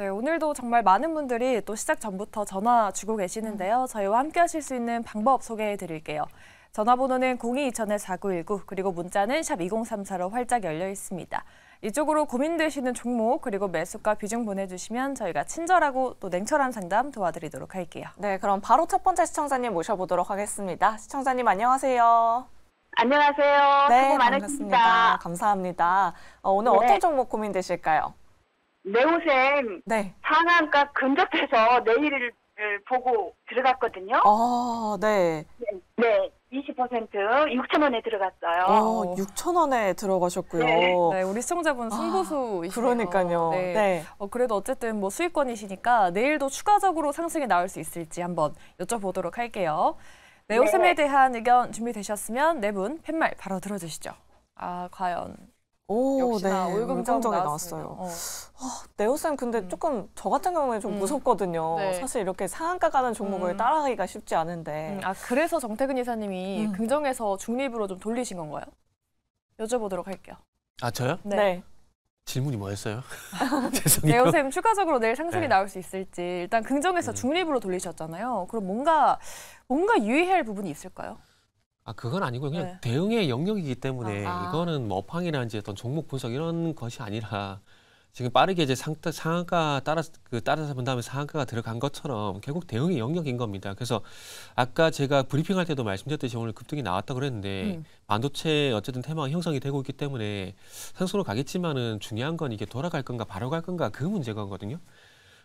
네, 오늘도 정말 많은 분들이 또 시작 전부터 전화 주고 계시는데요. 저희와 함께 하실 수 있는 방법 소개해 드릴게요. 전화번호는 02-2000-4919 그리고 문자는 샵 2034로 활짝 열려 있습니다. 이쪽으로 고민되시는 종목 그리고 매수가 비중 보내주시면 저희가 친절하고 또 냉철한 상담 도와드리도록 할게요. 네, 그럼 바로 첫 번째 시청자님 모셔보도록 하겠습니다. 시청자님 안녕하세요. 안녕하세요. 네, 수고 반갑습니다. 많으십니다. 감사합니다. 오늘 네. 어떤 종목 고민되실까요? 네오셈 네. 상한가 근접해서 내일을 보고 들어갔거든요. 네. 네, 20% 6,000원에 들어갔어요. 6,000원에 들어가셨고요. 네, 우리 시청자분 승부수이시네요. 그러니까요. 네. 네. 그래도 어쨌든 뭐 수익권이시니까 내일도 추가적으로 상승이 나올 수 있을지 한번 여쭤보도록 할게요. 네오셈에 네. 대한 의견 준비되셨으면 네 분 팻말 바로 들어주시죠. 과연 역시나 네. 올금정이 나왔어요. 네오셈 근데 조금 저 같은 경우에 좀 무섭거든요. 네. 사실 이렇게 상한가 가는 종목을 따라가기가 쉽지 않은데. 그래서 정태근 이사님이 긍정에서 중립으로 좀 돌리신 건가요? 여쭤보도록 할게요. 저요? 네. 질문이 뭐였어요? 죄송해요. 네오셈 추가적으로 내일 상승이 네. 나올 수 있을지 일단 긍정에서 중립으로 돌리셨잖아요. 그럼 뭔가 유의해야 할 부분이 있을까요? 그건 아니고요. 그냥 네. 대응의 영역이기 때문에 이거는 뭐 업황이라든지 어떤 종목 분석 이런 것이 아니라 지금 빠르게 이제 상한가 따라서 본 다음에 상한가가 들어간 것처럼 결국 대응의 영역인 겁니다. 그래서 아까 제가 브리핑할 때도 말씀드렸듯이 오늘 급등이 나왔다고 그랬는데 반도체 어쨌든 테마가 형성이 되고 있기 때문에 상승으로 가겠지만은 중요한 건 이게 돌아갈 건가 바로 갈 건가 그 문제거든요.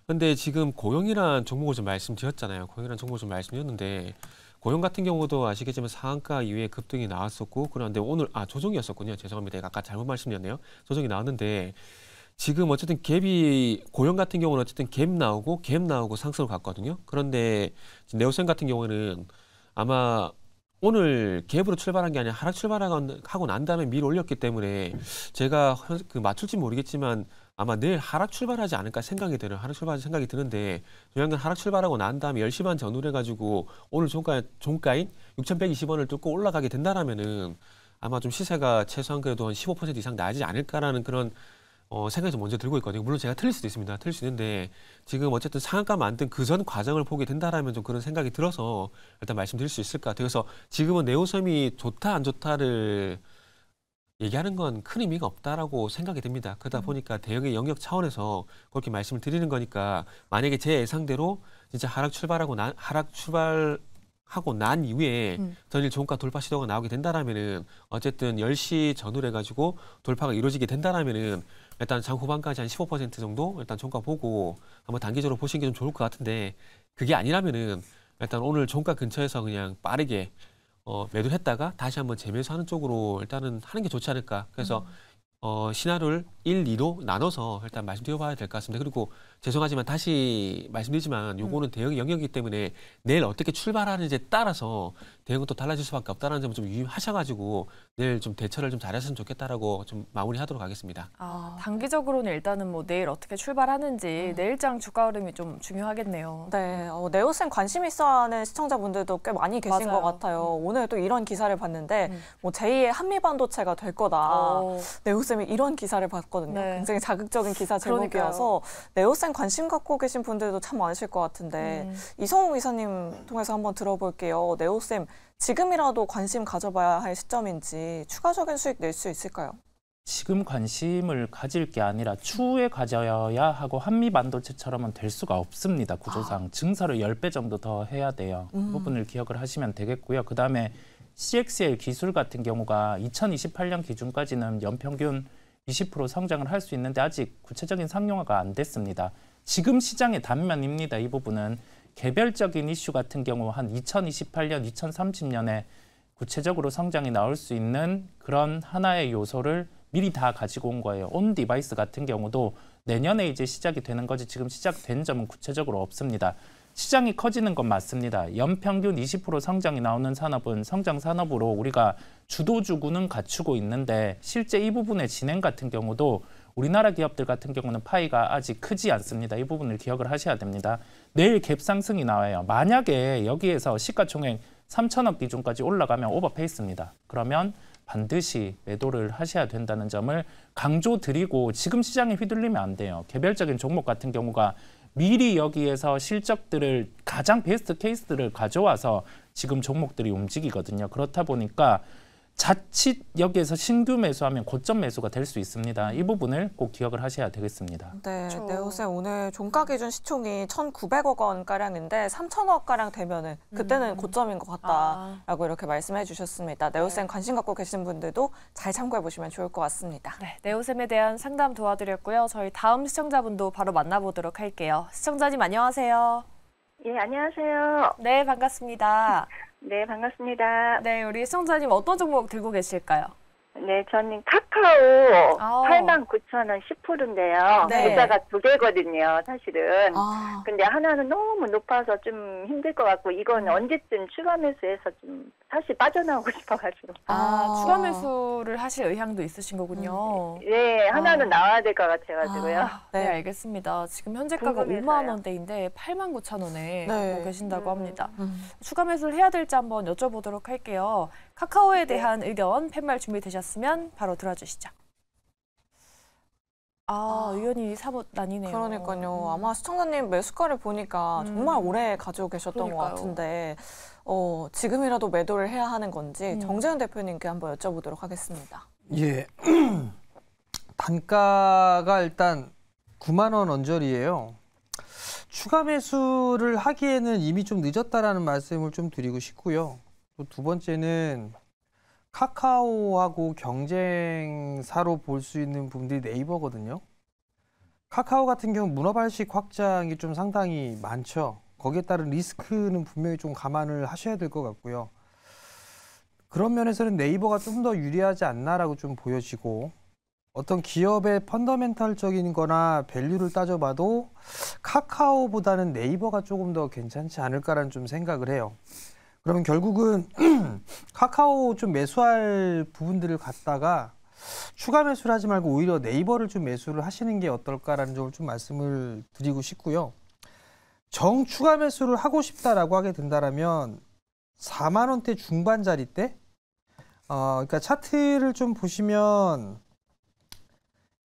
근데 지금 고용이란 종목을 좀 말씀드렸잖아요. 고용이란 종목을 좀 말씀드렸는데 고용 같은 경우도 아시겠지만 상한가 이후에 급등이 나왔었고 그런데 오늘 조정이었었군요. 죄송합니다. 아까 잘못 말씀드렸네요. 조정이 나왔는데 지금 어쨌든 고용 같은 경우는 어쨌든 갭 나오고 상승을 갔거든요. 그런데 네오셈 같은 경우는 아마 오늘 갭으로 출발한 게 아니라 하락 출발하고 난 다음에 밀어 올렸기 때문에 제가 맞출지 모르겠지만 아마 내일 하락 출발하지 않을까 생각이 드는데 중요한 건 하락 출발하고 난 다음에 10시 반 전후로 해가지고 오늘 종가인 6,120원을 뚫고 올라가게 된다라면은 아마 좀 시세가 최소한 그래도 한 15% 이상 나지 않을까라는 그런 생각이 좀 먼저 들고 있거든요. 물론 제가 틀릴 수도 있습니다. 틀릴 수 있는데 지금 어쨌든 상한가 만든 그 전 과정을 보게 된다라면 좀 그런 생각이 들어서 일단 말씀드릴 수 있을 것 같아요. 그래서 지금은 네오셈이 좋다 안 좋다를 얘기하는 건 큰 의미가 없다라고 생각이 듭니다. 그러다 보니까 대응의 영역 차원에서 그렇게 말씀을 드리는 거니까 만약에 제 예상대로 진짜 하락 출발하고 난 이후에 전일 종가 돌파 시도가 나오게 된다라면은 어쨌든 10시 전후로 해가지고 돌파가 이루어지게 된다라면은 일단 장 후반까지 한 15% 정도 일단 종가 보고 한번 단기적으로 보시는 게 좀 좋을 것 같은데 그게 아니라면은 일단 오늘 종가 근처에서 그냥 빠르게 매도를 했다가 다시 한번 재매수하는 쪽으로 일단은 하는 게 좋지 않을까. 그래서 시나리오를 1, 2로 나눠서 일단 말씀드려봐야 될 것 같습니다. 그리고 죄송하지만 다시 말씀드리지만 요거는 대응 영역이기 때문에 내일 어떻게 출발하는지에 따라서 대응은 또 달라질 수밖에 없다는 점을 좀 유의하셔가지고 내일 좀 대처를 좀 잘했으면 좋겠다라고 좀 마무리하도록 하겠습니다. 단기적으로는 일단은 뭐 내일 어떻게 출발하는지 내일장 주가 흐름이 좀 중요하겠네요. 네, 네오셈 관심 있어하는 시청자분들도 꽤 많이 계신 맞아요. 것 같아요. 오늘 또 이런 기사를 봤는데 뭐 제2의 한미반도체가 될 거다. 네오셈이 이런 기사를 봤거든요. 네. 굉장히 자극적인 기사 제목이어서 네오셈 관심 갖고 계신 분들도 참 많으실 것 같은데 이성우 이사님 통해서 한번 들어볼게요. 네오셈 지금이라도 관심 가져봐야 할 시점인지 추가적인 수익 낼 수 있을까요? 지금 관심을 가질 게 아니라 추후에 가져야 하고 한미반도체처럼은 될 수가 없습니다. 구조상. 증설을 10배 정도 더 해야 돼요. 그 부분을 기억을 하시면 되겠고요. 그다음에 CXL 기술 같은 경우가 2028년 기준까지는 연평균 20% 성장을 할 수 있는데 아직 구체적인 상용화가 안 됐습니다. 지금 시장의 단면입니다. 이 부분은 개별적인 이슈 같은 경우 한 2028년, 2030년에 구체적으로 성장이 나올 수 있는 그런 하나의 요소를 미리 다 가지고 온 거예요. 온 디바이스 같은 경우도 내년에 이제 시작이 되는 거지 지금 시작된 점은 구체적으로 없습니다. 시장이 커지는 건 맞습니다. 연평균 20% 성장이 나오는 산업은 성장 산업으로 우리가 주도주구는 갖추고 있는데 실제 이 부분의 진행 같은 경우도 우리나라 기업들 같은 경우는 파이가 아직 크지 않습니다. 이 부분을 기억을 하셔야 됩니다. 내일 갭 상승이 나와요. 만약에 여기에서 시가총액 3천억 기준까지 올라가면 오버페이스입니다. 그러면 반드시 매도를 하셔야 된다는 점을 강조드리고 지금 시장에 휘둘리면 안 돼요. 개별적인 종목 같은 경우가 미리 여기에서 실적들을 가장 베스트 케이스들을 가져와서 지금 종목들이 움직이거든요. 그렇다 보니까 자칫 여기에서 신규 매수하면 고점 매수가 될 수 있습니다. 이 부분을 꼭 기억을 하셔야 되겠습니다. 네, 그렇죠. 네오셈 오늘 종가 기준 시총이 1,900억 원 가량인데 3,000억 가량 되면은 그때는 고점인 것 같다라고 이렇게 말씀해 주셨습니다. 네오셈 관심 갖고 계신 분들도 잘 참고해 보시면 좋을 것 같습니다. 네, 네오셈에 대한 상담 도와드렸고요. 저희 다음 시청자분도 바로 만나보도록 할게요. 시청자님 안녕하세요. 예, 안녕하세요. 네, 반갑습니다. 네, 반갑습니다. 네, 우리 시청자님 어떤 종목 들고 계실까요? 네, 저는 카카오 아우. 89,000원 10%인데요. 네. 계좌가 2개거든요, 사실은. 아, 근데 하나는 너무 높아서 좀 힘들 것 같고, 이건 언제쯤 추가 매수해서 좀 사실 빠져나오고 싶어가지고. 추가 매수를 하실 의향도 있으신 거군요. 네, 하나는 나와야 될 것 같아가지고요. 네, 네. 알겠습니다. 지금 현재가가 궁금해서요. 5만 원대인데 89,000원에 네. 갖고 계신다고 합니다. 음. 추가 매수를 해야 될지 한번 여쭤보도록 할게요. 카카오에 대한 의견, 팻말 준비되셨으면 바로 들어주시죠. 의견이 사뭇 나뉘네요. 그러니까요. 아마 시청자님 매수가를 보니까 정말 오래 가지고 계셨던 것 그러니까요. 같은데 지금이라도 매도를 해야 하는 건지 정재훈 대표님께 한번 여쭤보도록 하겠습니다. 예. 단가가 일단 9만 원 언저리예요. 추가 매수를 하기에는 이미 좀 늦었다라는 말씀을 좀 드리고 싶고요. 또 두 번째는 카카오하고 경쟁사로 볼 수 있는 부분들이 네이버거든요. 카카오 같은 경우 문어발식 확장이 좀 상당히 많죠. 거기에 따른 리스크는 분명히 좀 감안을 하셔야 될 것 같고요. 그런 면에서는 네이버가 좀 더 유리하지 않나라고 좀 보여지고, 어떤 기업의 펀더멘탈적인 거나 밸류를 따져봐도 카카오보다는 네이버가 조금 더 괜찮지 않을까라는 좀 생각을 해요. 그러면 결국은 카카오 좀 매수할 부분들을 갖다가 추가 매수를 하지 말고 오히려 네이버를 좀 매수를 하시는 게 어떨까라는 점을 좀 말씀을 드리고 싶고요. 정 추가 매수를 하고 싶다라고 하게 된다라면 4만 원대 중반짜리 때, 그러니까 차트를 좀 보시면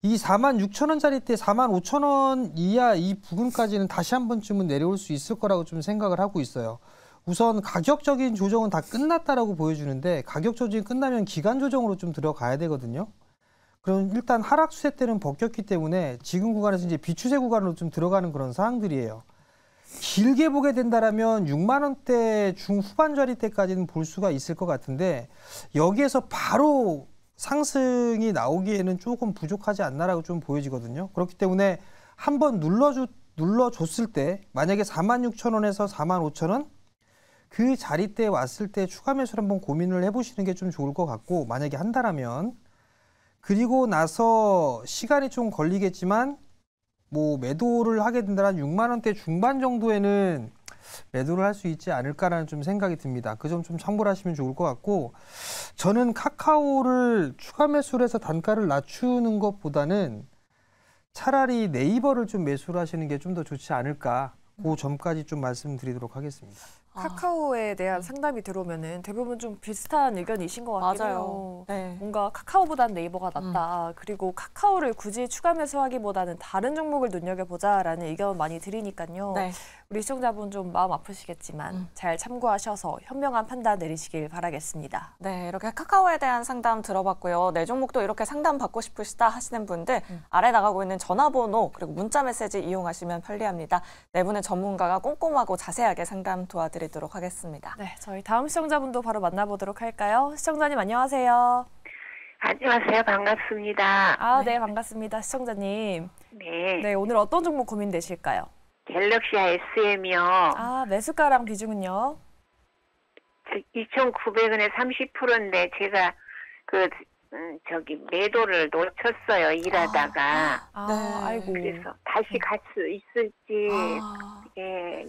이 46,000원짜리 때 45,000원 이하 이 부분까지는 다시 한 번쯤은 내려올 수 있을 거라고 좀 생각을 하고 있어요. 우선 가격적인 조정은 다 끝났다라고 보여주는데, 가격 조정이 끝나면 기간 조정으로 좀 들어가야 되거든요. 그럼 일단 하락 추세 때는 벗겼기 때문에 지금 구간에서 이제 비추세 구간으로 좀 들어가는 그런 상황들이에요. 길게 보게 된다라면 6만 원대 중후반짜리 때까지는 볼 수가 있을 것 같은데, 여기에서 바로 상승이 나오기에는 조금 부족하지 않나라고 좀 보여지거든요. 그렇기 때문에 한번 눌러줬을 때, 만약에 46,000원에서 45,000원 그 자리대에 왔을 때 추가 매수를 한번 고민을 해보시는 게 좀 좋을 것 같고, 만약에 한다라면, 그리고 나서 시간이 좀 걸리겠지만 뭐 매도를 하게 된다면 6만 원대 중반 정도에는 매도를 할 수 있지 않을까라는 좀 생각이 듭니다. 그 점 좀 참고를 하시면 좋을 것 같고, 저는 카카오를 추가 매수를 해서 단가를 낮추는 것보다는 차라리 네이버를 좀 매수를 하시는 게 좀 더 좋지 않을까, 그 점까지 좀 말씀드리도록 하겠습니다. 카카오에 대한 상담이 들어오면은 대부분 좀 비슷한 의견이신 것 같긴 해요. 맞아요. 네. 뭔가 카카오보단 네이버가 낫다. 그리고 카카오를 굳이 추가 매수하기보다는 다른 종목을 눈여겨보자라는 의견 많이 드리니까요. 네. 우리 시청자분 좀 마음 아프시겠지만 잘 참고하셔서 현명한 판단 내리시길 바라겠습니다. 네, 이렇게 카카오에 대한 상담 들어봤고요. 내 종목도 이렇게 상담 받고 싶으시다 하시는 분들 아래 나가고 있는 전화번호 그리고 문자 메시지 이용하시면 편리합니다. 네 분의 전문가가 꼼꼼하고 자세하게 상담 도와드리도록 하겠습니다. 네, 저희 다음 시청자분도 바로 만나보도록 할까요? 시청자님 안녕하세요. 안녕하세요. 반갑습니다. 네, 반갑습니다. 시청자님. 네. 네, 오늘 어떤 종목 고민되실까요? 갤럭시아 SM이요. 매수가랑 비중은요? 2,900원에 30%인데 제가 매도를 놓쳤어요. 일하다가. 네. 아이고. 그래서 다시 갈 수 있을지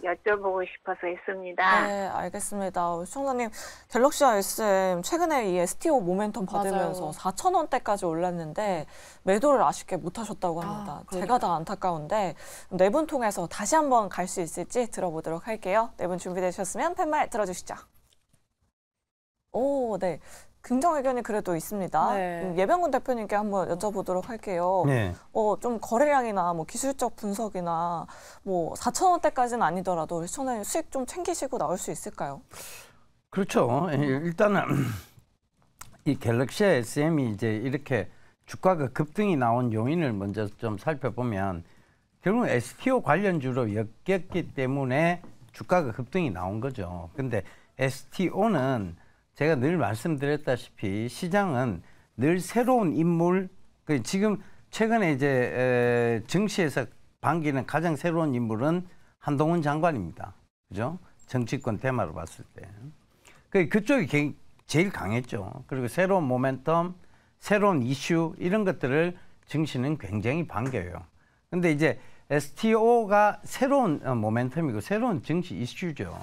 여쭤보고 싶어서 했습니다. 네, 알겠습니다. 시청자님, 갤럭시아 SM 최근에 이 STO 모멘텀 받으면서 맞아요. 4,000원대까지 올랐는데 매도를 아쉽게 못하셨다고 합니다. 제가 다 안타까운데 네 분 통해서 다시 한번 갈 수 있을지 들어보도록 할게요. 네 분 준비되셨으면 팻말 들어주시죠. 오, 네. 긍정 의견이 그래도 있습니다. 네. 예병군 대표님께 한번 여쭤보도록 할게요. 네. 좀 거래량이나 뭐 기술적 분석이나 뭐 4,000원대까지는 아니더라도 시청자님 수익 좀 챙기시고 나올 수 있을까요? 그렇죠. 일단은 이 갤럭시 SM이 이제 이렇게 주가가 급등이 나온 요인을 먼저 좀 살펴보면 결국 STO 관련주로 엮였기 때문에 주가가 급등이 나온 거죠. 근데 STO는 제가 늘 말씀드렸다시피 시장은 늘 새로운 인물, 지금 최근에 이제 증시에서 반기는 가장 새로운 인물은 한동훈 장관입니다. 그죠? 정치권 테마로 봤을 때. 그쪽이 제일 강했죠. 그리고 새로운 모멘텀, 새로운 이슈 이런 것들을 증시는 굉장히 반겨요. 근데 이제 STO가 새로운 모멘텀이고 새로운 증시 이슈죠.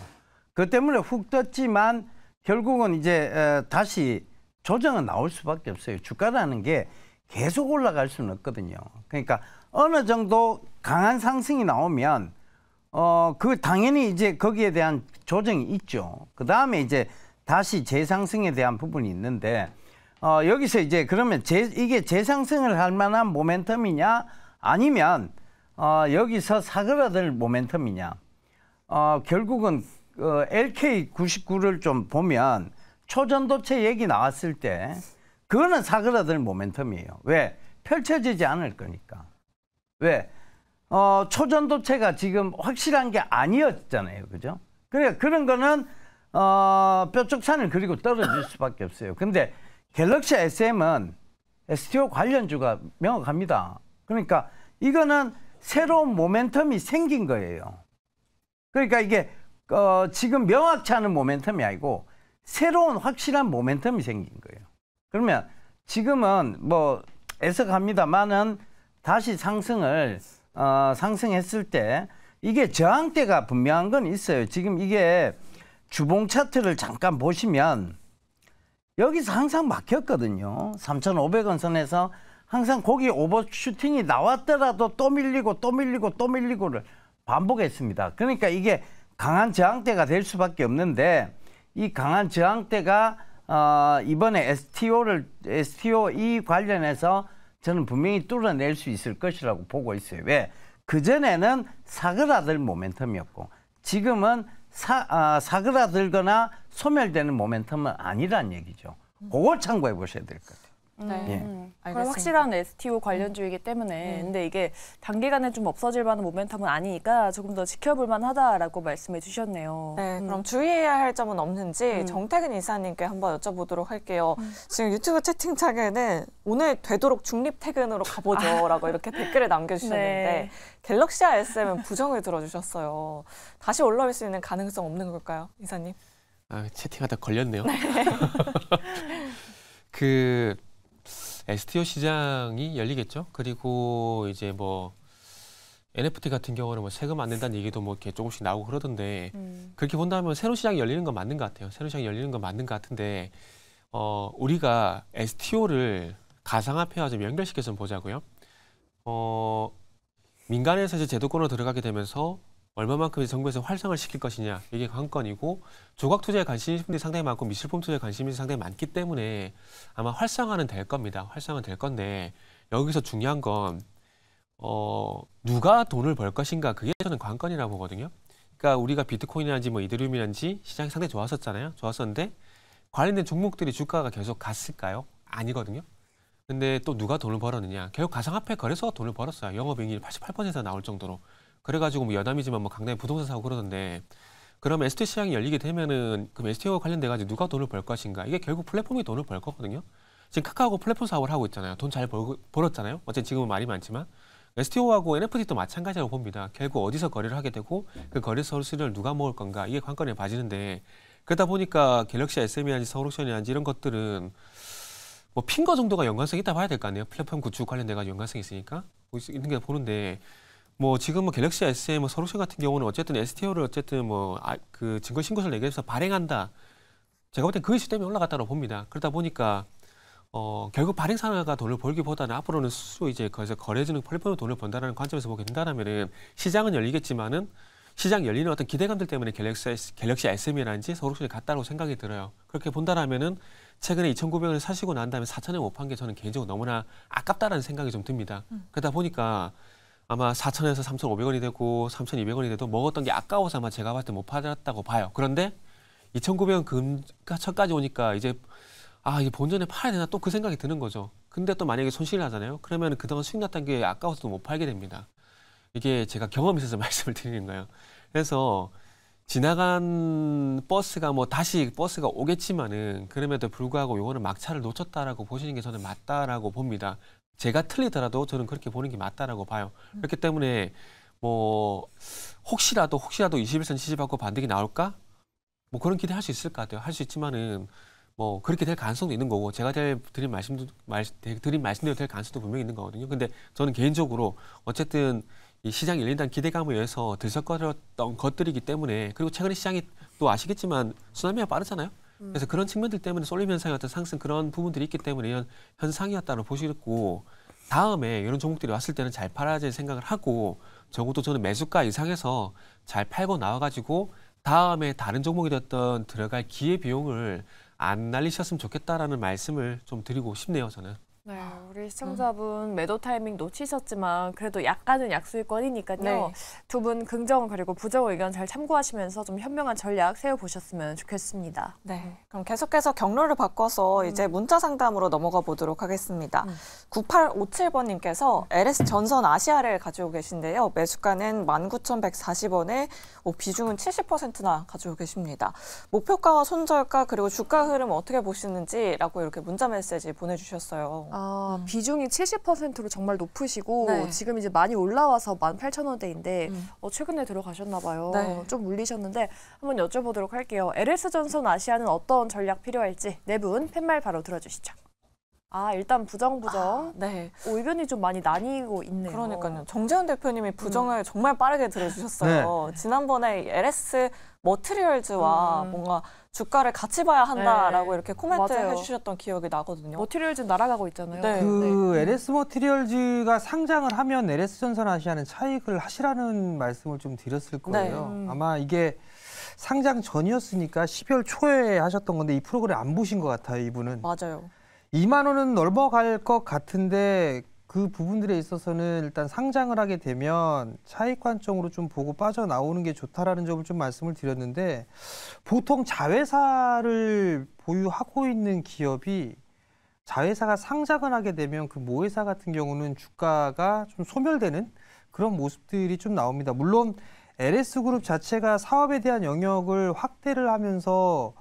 그 때문에 훅 떴지만 결국은 이제 다시 조정은 나올 수밖에 없어요. 주가라는 게 계속 올라갈 수는 없거든요. 그러니까 어느 정도 강한 상승이 나오면 그 당연히 이제 거기에 대한 조정이 있죠. 그 다음에 이제 다시 재상승에 대한 부분이 있는데 여기서 이제 그러면 이게 재상승을 할 만한 모멘텀이냐 아니면 여기서 사그라들 모멘텀이냐 결국은 LK99를 좀 보면 초전도체 얘기 나왔을 때 그거는 사그라들 모멘텀이에요. 왜? 펼쳐지지 않을 거니까. 왜? 초전도체가 지금 확실한 게 아니었잖아요. 그죠? 그러니까 그런 거는 뾰족산을 그리고 떨어질 수밖에 없어요. 근데 갤럭시 SM은 STO 관련주가 명확합니다. 그러니까 이거는 새로운 모멘텀이 생긴 거예요. 그러니까 이게 지금 명확치 않은 모멘텀이 아니고 새로운 확실한 모멘텀이 생긴 거예요. 그러면 지금은 뭐 애석합니다만은 다시 상승했을 때 이게 저항대가 분명한 건 있어요. 지금 이게 주봉 차트를 잠깐 보시면 여기서 항상 막혔거든요. 3,500원 선에서 항상 거기 오버슈팅이 나왔더라도 또 밀리고 또 밀리고 또 밀리고를 반복했습니다. 그러니까 이게 강한 저항대가 될 수밖에 없는데 이 강한 저항대가 이번에 STO 관련해서 저는 분명히 뚫어낼 수 있을 것이라고 보고 있어요. 왜? 그전에는 사그라들 모멘텀이었고 지금은 사그라들거나 소멸되는 모멘텀은 아니란 얘기죠. 그걸 참고해 보셔야 될 것 같아요. 네. 그런 확실한 STO 관련주이기 때문에 근데 이게 단기간에 좀 없어질 만한 모멘텀은 아니니까 조금 더 지켜볼 만하다라고 말씀해 주셨네요. 네, 그럼 주의해야 할 점은 없는지 정태근 이사님께 한번 여쭤보도록 할게요. 지금 유튜브 채팅창에는 오늘 되도록 중립 퇴근으로 가보죠라고 이렇게 댓글을 남겨주셨는데 네. 갤럭시 SM은 부정을 들어주셨어요. 다시 올라올 수 있는 가능성 없는 걸까요, 이사님? 채팅하다 걸렸네요. 그 STO 시장이 열리겠죠. 그리고 이제 뭐 NFT 같은 경우는 뭐 세금 안 낸다는 얘기도 뭐 이렇게 조금씩 나오고 그러던데 그렇게 본다면 새로운 시장이 열리는 건 맞는 것 같아요. 새로운 시장이 열리는 건 맞는 것 같은데 우리가 STO를 가상화폐와 좀 연결시켜서 좀 보자고요. 민간에서 이제 제도권으로 들어가게 되면서 얼마만큼 정부에서 활성화를 시킬 것이냐 이게 관건이고 조각 투자에 관심이 분들이 상당히 많고 미술품 투자에 관심이 상당히 많기 때문에 아마 활성화는 될 겁니다. 활성화는 될 건데 여기서 중요한 건 누가 돈을 벌 것인가 그게 저는 관건이라고 보거든요. 그러니까 우리가 비트코인이라든지 뭐 이더리움이라든지 시장이 상당히 좋았었잖아요. 좋았었는데 관련된 종목들이 주가가 계속 갔을까요? 아니거든요. 근데 또 누가 돈을 벌었느냐? 결국 가상화폐 거래소가 돈을 벌었어요. 영업이익률 88% 나올 정도로. 그래가지고 뭐 여담이지만 뭐 강남에 부동산 사고 그러던데 그럼 STO 시장이 열리게 되면은 그럼 STO와 관련돼가지고 누가 돈을 벌 것인가? 이게 결국 플랫폼이 돈을 벌 거거든요. 지금 카카오가 플랫폼 사업을 하고 있잖아요. 돈 잘 벌었잖아요. 어쨌든 지금은 말이 많지만 STO하고 NFT도 마찬가지라고 봅니다. 결국 어디서 거래를 하게 되고 그 거래소 수익을 누가 먹을 건가? 이게 관건에 봐지는데 그러다 보니까 갤럭시 SM이라든지 서울옥션이라든지 이런 것들은 뭐 핀거 정도가 연관성이 있다 봐야 될 거 아니에요. 플랫폼 구축 관련돼가지고 연관성이 있으니까 있는 게 보는데 뭐 지금 뭐 갤럭시 SM, 뭐 서울옥션 같은 경우는 어쨌든 STO를 어쨌든 뭐 그 증거 신고서를 내게 해서 발행한다. 제가 볼 땐 그 이슈 때문에 올라갔다고 봅니다. 그러다 보니까 결국 발행 산하가 돈을 벌기보다는 앞으로는 스스로 이제 거기서 거래해주는 플랫폼으로 돈을 번다는 관점에서 보게 된다면은 시장은 열리겠지만은 시장 열리는 어떤 기대감들 때문에 갤럭시 SM이라든지 서울옵션이 갔다고 생각이 들어요. 그렇게 본다라면은 최근에 2,900원을 사시고 난 다음에 4,000에 못 판 게 저는 개인적으로 너무나 아깝다라는 생각이 좀 듭니다. 그러다 보니까 아마 4,000에서 3,500원이 되고 3,200원이 돼도 먹었던 게 아까워서 아마 제가 봤을 때 못 팔았다고 봐요. 그런데 2,900원 근처까지 오니까 이제 이게 본전에 팔아야 되나 또 그 생각이 드는 거죠. 근데 또 만약에 손실을 하잖아요. 그러면 그동안 수익 났던 게 아까워서 못 팔게 됩니다. 이게 제가 경험이 있어서 말씀을 드리는 거예요. 그래서 지나간 버스가 다시 버스가 오겠지만은 그럼에도 불구하고 요거는 막차를 놓쳤다라고 보시는 게 저는 맞다라고 봅니다. 제가 틀리더라도 저는 그렇게 보는 게 맞다라고 봐요. 그렇기 때문에 혹시라도 21선 지지받고 반등이 나올까? 그런 기대할 수 있을 것 같아요. 할 수 있지만은 그렇게 될 가능성도 있는 거고 제가 드린 말씀대로 될 가능성도 분명히 있는 거거든요. 근데 저는 개인적으로 어쨌든 이 시장 열린다는 기대감에 의해서 들썩거렸던 것들이기 때문에 그리고 최근에 시장이 또 아시겠지만 쓰나미가 빠르잖아요. 그래서 그런 측면들 때문에 쏠림 현상의 어떤 상승 그런 부분들이 있기 때문에 이런 현상이었다고 보시고 다음에 이런 종목들이 왔을 때는 잘 팔아야 될 생각을 하고 적어도 저는 매수가 이상에서 잘 팔고 나와가지고 다음에 다른 종목이 됐던 들어갈 기회 비용을 안 날리셨으면 좋겠다라는 말씀을 좀 드리고 싶네요, 저는. 네, 우리 시청자분 매도 타이밍 놓치셨지만 그래도 약간은 약수일권이니까요. 네. 두 분 긍정 그리고 부정 의견 잘 참고하시면서 좀 현명한 전략 세워보셨으면 좋겠습니다. 네, 그럼 계속해서 경로를 바꿔서 이제 문자 상담으로 넘어가 보도록 하겠습니다. 9857번님께서 LS 전선 아시아를 가지고 계신데요. 매수가는 19,140원에 비중은 70%나 가지고 계십니다. 목표가와 손절가 그리고 주가 흐름 어떻게 보시는지라고 이렇게 문자 메시지 보내주셨어요. 비중이 70%로 정말 높으시고 네. 지금 이제 많이 올라와서 18,000원대인데 최근에 들어가셨나 봐요. 네. 좀 물리셨는데 한번 여쭤보도록 할게요. LS전선 아시아는 어떤 전략 필요할지 네 분 팻말 바로 들어주시죠. 일단 부정. 네. 의견이 좀 많이 나뉘고 있네요. 그러니까요. 정재훈 대표님이 부정을 정말 빠르게 들어주셨어요. 지난번에 LS 머티리얼즈와 뭔가 주가를 같이 봐야 한다라고 이렇게 코멘트 맞아요. 해주셨던 기억이 나거든요. 머티리얼즈 날아가고 있잖아요. 네. LS 머티리얼즈가 상장을 하면 LS전선 아시아는 차익을 하시라는 말씀을 좀 드렸을 거예요. 아마 이게 상장 전이었으니까 12월 초에 하셨던 건데 이 프로그램 안 보신 것 같아요, 이분은. 맞아요. 2만 원은 넘어갈 것 같은데 그 부분들에 있어서는 일단 상장을 하게 되면 차익 관점으로 좀 보고 빠져나오는 게 좋다라는 점을 좀 말씀을 드렸는데 보통 자회사를 보유하고 있는 기업이 자회사가 상장을 하게 되면 그 모회사 같은 경우는 주가가 좀 소멸되는 그런 모습들이 좀 나옵니다. 물론 LS그룹 자체가 사업에 대한 영역을 확대를 하면서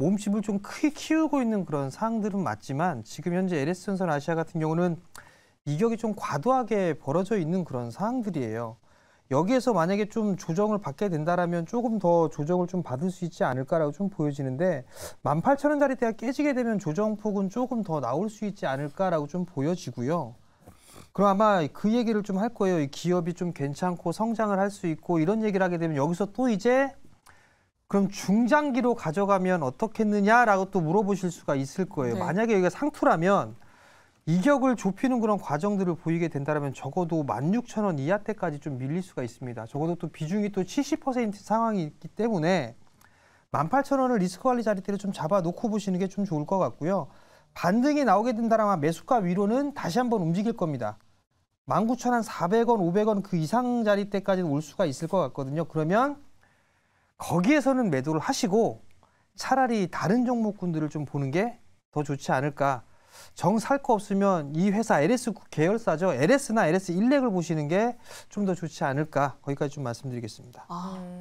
몸집을 좀 크게 키우고 있는 그런 사항들은 맞지만 지금 현재 LS전선 아시아 같은 경우는 이격이 좀 과도하게 벌어져 있는 그런 사항들이에요. 여기에서 만약에 좀 조정을 받게 된다라면 조금 더 조정을 좀 받을 수 있지 않을까라고 좀 보여지는데 18,000원짜리대가 깨지게 되면 조정폭은 조금 더 나올 수 있지 않을까라고 좀 보여지고요. 그럼 아마 그 얘기를 좀 할 거예요. 이 기업이 좀 괜찮고 성장을 할 수 있고 이런 얘기를 하게 되면 여기서 또 이제 그럼 중장기로 가져가면 어떻겠느냐라고 또 물어보실 수가 있을 거예요. 네. 만약에 여기가 상투라면 이격을 좁히는 그런 과정들을 보이게 된다면 적어도 16,000원 이하때까지 좀 밀릴 수가 있습니다. 적어도 또 비중이 또 70% 상황이 있기 때문에 18,000원을 리스크 관리 자리대로 좀 잡아놓고 보시는 게 좀 좋을 것 같고요. 반등이 나오게 된다면 매수가 위로는 다시 한번 움직일 겁니다. 19,400원, 500원 그 이상 자리대까지는 올 수가 있을 것 같거든요. 그러면 거기에서는 매도를 하시고 차라리 다른 종목군들을 좀 보는 게 더 좋지 않을까. 정 살 거 없으면 이 회사 LS 계열사죠. LS나 LS 일렉을 보시는 게 좀 더 좋지 않을까. 거기까지 좀 말씀드리겠습니다.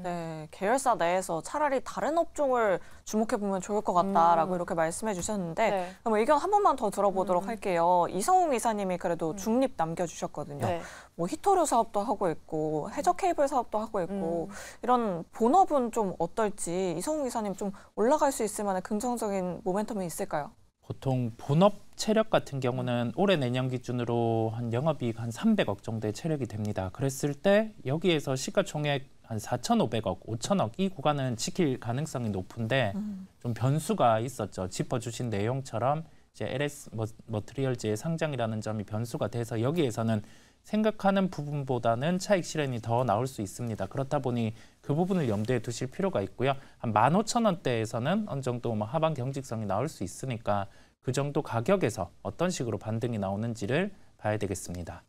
네. 계열사 내에서 차라리 다른 업종을 주목해 보면 좋을 것 같다라고 이렇게 말씀해 주셨는데 네. 그럼 의견 한 번만 더 들어보도록 할게요. 이성웅 이사님이 그래도 중립 남겨주셨거든요. 네. 히토류 사업도 하고 있고 해적 케이블 사업도 하고 있고 이런 본업은 좀 어떨지 이성웅 이사님 좀 올라갈 수 있을 만한 긍정적인 모멘텀이 있을까요? 보통 본업 체력 같은 경우는 올해 내년 기준으로 한 영업이익 한 300억 정도의 체력이 됩니다. 그랬을 때 여기에서 시가총액 한 4,500억, 5,000억 이 구간은 지킬 가능성이 높은데 좀 변수가 있었죠. 짚어주신 내용처럼 이제 LS 머티리얼즈의 상장이라는 점이 변수가 돼서 여기에서는 생각하는 부분보다는 차익 실현이 더 나올 수 있습니다. 그렇다 보니 그 부분을 염두에 두실 필요가 있고요. 한 15,000원대에서는 어느 정도 뭐 하방 경직성이 나올 수 있으니까 그 정도 가격에서 어떤 식으로 반등이 나오는지를 봐야 되겠습니다.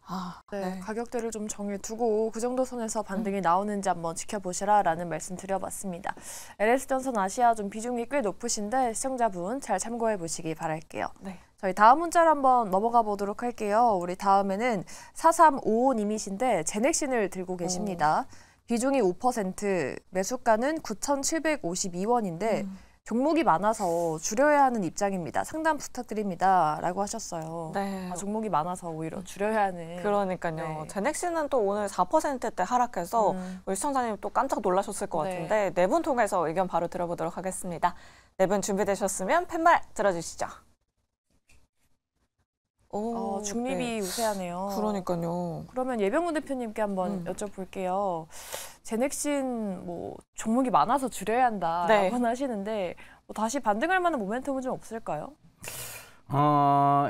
네, 가격대를 좀 정해두고 그 정도 선에서 반등이 나오는지 한번 지켜보시라라는 말씀 드려봤습니다. LS전선 아시아 좀 비중이 꽤 높으신데 시청자분 잘 참고해 보시기 바랄게요. 네. 저희 다음 문자로 한번 넘어가 보도록 할게요. 우리 다음에는 4355님이신데 제넥신을 들고 계십니다. 비중이 5%, 매수가는 9,752원인데 종목이 많아서 줄여야 하는 입장입니다. 상담 부탁드립니다. 라고 하셨어요. 네. 종목이 많아서 오히려 줄여야 하는. 그러니까요. 네. 제넥시는 또 오늘 4%대 하락해서 우리 시청자님 또 깜짝 놀라셨을 것 같은데 네 분 통해서 의견 바로 들어보도록 하겠습니다. 네 분 준비되셨으면 팻말 들어주시죠. 오, 중립이 네. 우세하네요. 그러니까요. 그러면 예병훈 대표님께 한번 여쭤볼게요. 제넥신 뭐 종목이 많아서 줄여야 한다라고 하시는데 뭐 다시 반등할 만한 모멘텀은 좀 없을까요?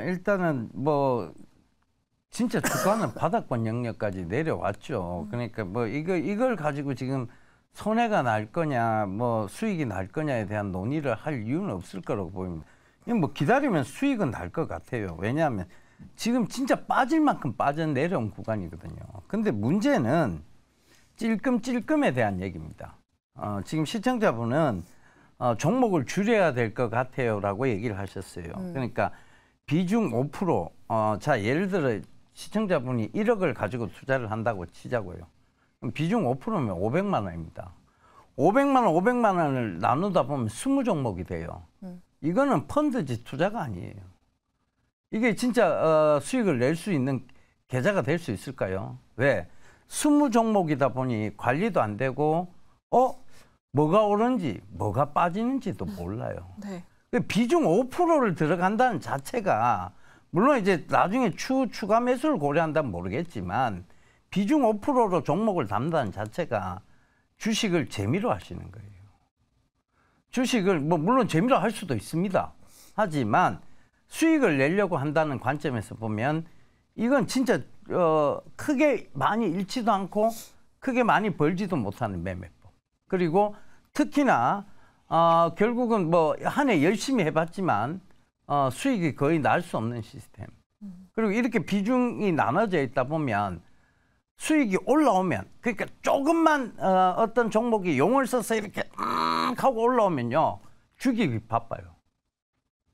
일단은 뭐 진짜 주가는 바닥권 영역까지 내려왔죠. 그러니까 뭐 이걸 가지고 지금 손해가 날 거냐, 뭐 수익이 날 거냐에 대한 논의를 할 이유는 없을 거라고 보입니다. 뭐 기다리면 수익은 날 것 같아요. 왜냐하면 지금 진짜 빠질 만큼 빠져 내려온 구간이거든요. 근데 문제는 찔끔찔끔에 대한 얘기입니다. 지금 시청자분은 종목을 줄여야 될 것 같아요라고 얘기를 하셨어요. 그러니까 비중 5%, 자 예를 들어 시청자분이 1억을 가지고 투자를 한다고 치자고요. 그럼 비중 5%면 500만 원입니다. 500만 원을 나누다 보면 20종목이 돼요. 이거는 펀드지 투자가 아니에요. 이게 진짜 수익을 낼 수 있는 계좌가 될 수 있을까요? 왜? 20종목이다 보니 관리도 안 되고 뭐가 오른지 뭐가 빠지는지도 몰라요. 네. 비중 5%를 들어간다는 자체가 물론 이제 나중에 추가 매수를 고려한다면 모르겠지만 비중 5%로 종목을 담는다는 자체가 주식을 재미로 하시는 거예요. 주식을 뭐 물론 재미로 할 수도 있습니다. 하지만 수익을 내려고 한다는 관점에서 보면 이건 진짜 크게 많이 잃지도 않고 크게 많이 벌지도 못하는 매매법. 그리고 특히나 결국은 뭐 한 해 열심히 해봤지만 수익이 거의 날 수 없는 시스템. 그리고 이렇게 비중이 나눠져 있다 보면 수익이 올라오면 그러니까 조금만 어떤 종목이 용을 써서 이렇게 하고 올라오면요 죽이기 바빠요.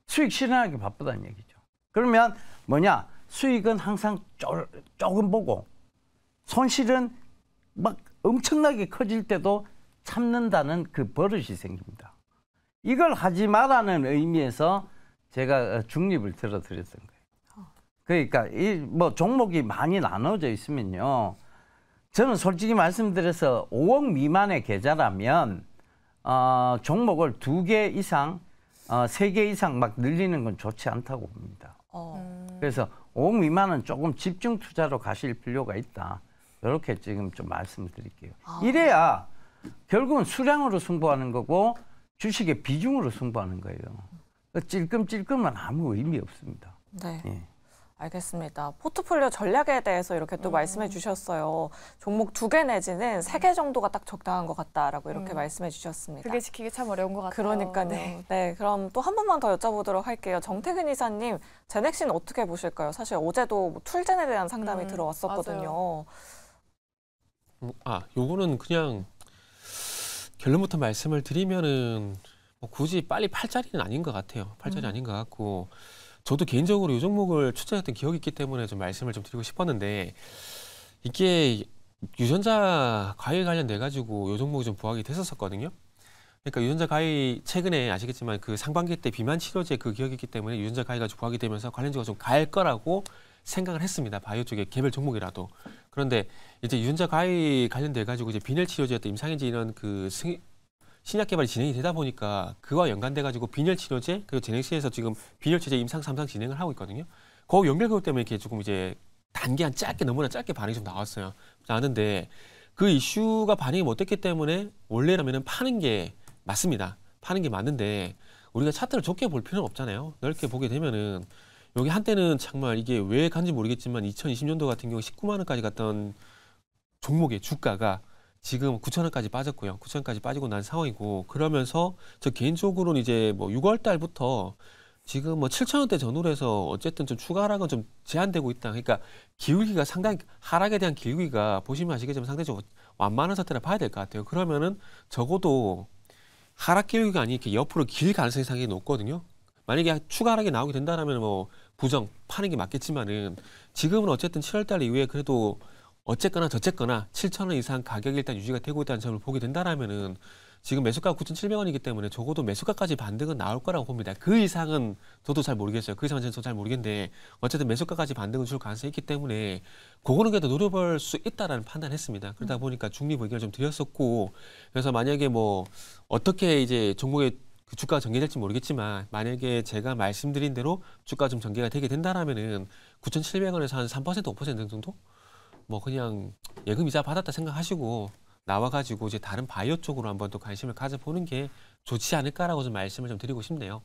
수익 실현하기 바쁘다는 얘기죠. 그러면 뭐냐 수익은 항상 조금 보고 손실은 막 엄청나게 커질 때도 참는다는 그 버릇이 생깁니다. 이걸 하지 마라는 의미에서 제가 중립을 들어드렸던 거예요. 그러니까 이 뭐 종목이 많이 나눠져 있으면요. 저는 솔직히 말씀드려서 5억 미만의 계좌라면 종목을 2개 이상, 3개 이상 막 늘리는 건 좋지 않다고 봅니다. 그래서 5억 미만은 조금 집중 투자로 가실 필요가 있다. 이렇게 지금 좀 말씀드릴게요. 이래야 결국은 수량으로 승부하는 거고 주식의 비중으로 승부하는 거예요. 찔끔찔끔은 아무 의미 없습니다. 네. 예. 알겠습니다. 포트폴리오 전략에 대해서 이렇게 또 말씀해 주셨어요. 종목 2개 내지는 3개 정도가 딱 적당한 것 같다라고 이렇게 말씀해 주셨습니다. 그게 지키기 참 어려운 것 같아요. 그러니까요. 네, 그럼 또 한 번만 더 여쭤보도록 할게요. 정태근 이사님, 제넥신 어떻게 보실까요? 사실 어제도 뭐 툴젠에 대한 상담이 들어왔었거든요. 요거는 그냥 결론부터 말씀을 드리면은 뭐 굳이 빨리 팔 자리는 아닌 것 같아요. 팔 자리 아닌 것 같고 저도 개인적으로 이 종목을 추천했던 기억이 있기 때문에 좀 말씀을 좀 드리고 싶었는데 이게 유전자 과일 관련돼 가지고 이 종목이 좀 부각이 됐었거든요. 그러니까 유전자 과일 최근에 아시겠지만 그 상반기 때 비만 치료제 그 기억이 있기 때문에 유전자 과일가 부각이 되면서 관련주가 좀 갈 거라고 생각을 했습니다. 바이오 쪽에 개별 종목이라도. 그런데 이제 유전자 과일 관련돼 가지고 이제 빈혈 치료제였던 임상인지 이런 그 신약 개발이 진행이 되다 보니까 그와 연관돼 가지고 빈혈 치료제 그리고 제넥시에서 지금 빈혈 치료제 임상 3상 진행을 하고 있거든요. 그 연결 그것 때문에 이렇게 조금 이제 단기 한 너무나 짧게 반응이 좀 나왔어요. 나는데 그 이슈가 반응이 못 됐기 때문에 원래라면은 파는 게 맞습니다. 파는 게 맞는데 우리가 차트를 좁게 볼 필요는 없잖아요. 넓게 보게 되면은 여기 한때는 정말 이게 왜 간지 모르겠지만 2020년도 같은 경우 19만 원까지 갔던 종목의 주가가 지금 9천 원까지 빠졌고요. 9천 원까지 빠지고 난 상황이고 그러면서 저 개인적으로는 이제 뭐 6월 달부터 지금 뭐 7천 원대 전후로 해서 어쨌든 좀 추가 하락은 좀 제한되고 있다. 그러니까 기울기가 상당히 하락에 대한 기울기가 보시면 아시겠지만 상대적으로 완만한 상태라 봐야 될 것 같아요. 그러면은 적어도 하락 기울기가 아닌 이렇게 옆으로 길 가능성이 상당히 높거든요. 만약에 추가 하락이 나오게 된다라면 뭐 부정 파는 게 맞겠지만은 지금은 어쨌든 7월 달 이후에 그래도 어쨌거나 저쨌거나 7천 원 이상 가격이 일단 유지가 되고 있다는 점을 보게 된다라면은 지금 매수가가 9,700원이기 때문에 적어도 매수가까지 반등은 나올 거라고 봅니다. 그 이상은 저도 잘 모르겠어요. 그 이상은 저도 잘 모르겠는데 어쨌든 매수가까지 반등을 줄 가능성이 있기 때문에 그거는 그래도 노려볼 수 있다라는 판단했습니다. 그러다 보니까 중립 의견을 좀 드렸었고 그래서 만약에 뭐 어떻게 이제 종목의 그 주가가 전개될지 모르겠지만 만약에 제가 말씀드린 대로 주가 좀 전개가 되게 된다라면은 9,700원에서 한 3% 5% 정도 뭐 그냥 예금 이자 받았다 생각하시고 나와가지고 이제 다른 바이오 쪽으로 한번 또 관심을 가져보는 게 좋지 않을까라고 좀 말씀을 좀 드리고 싶네요.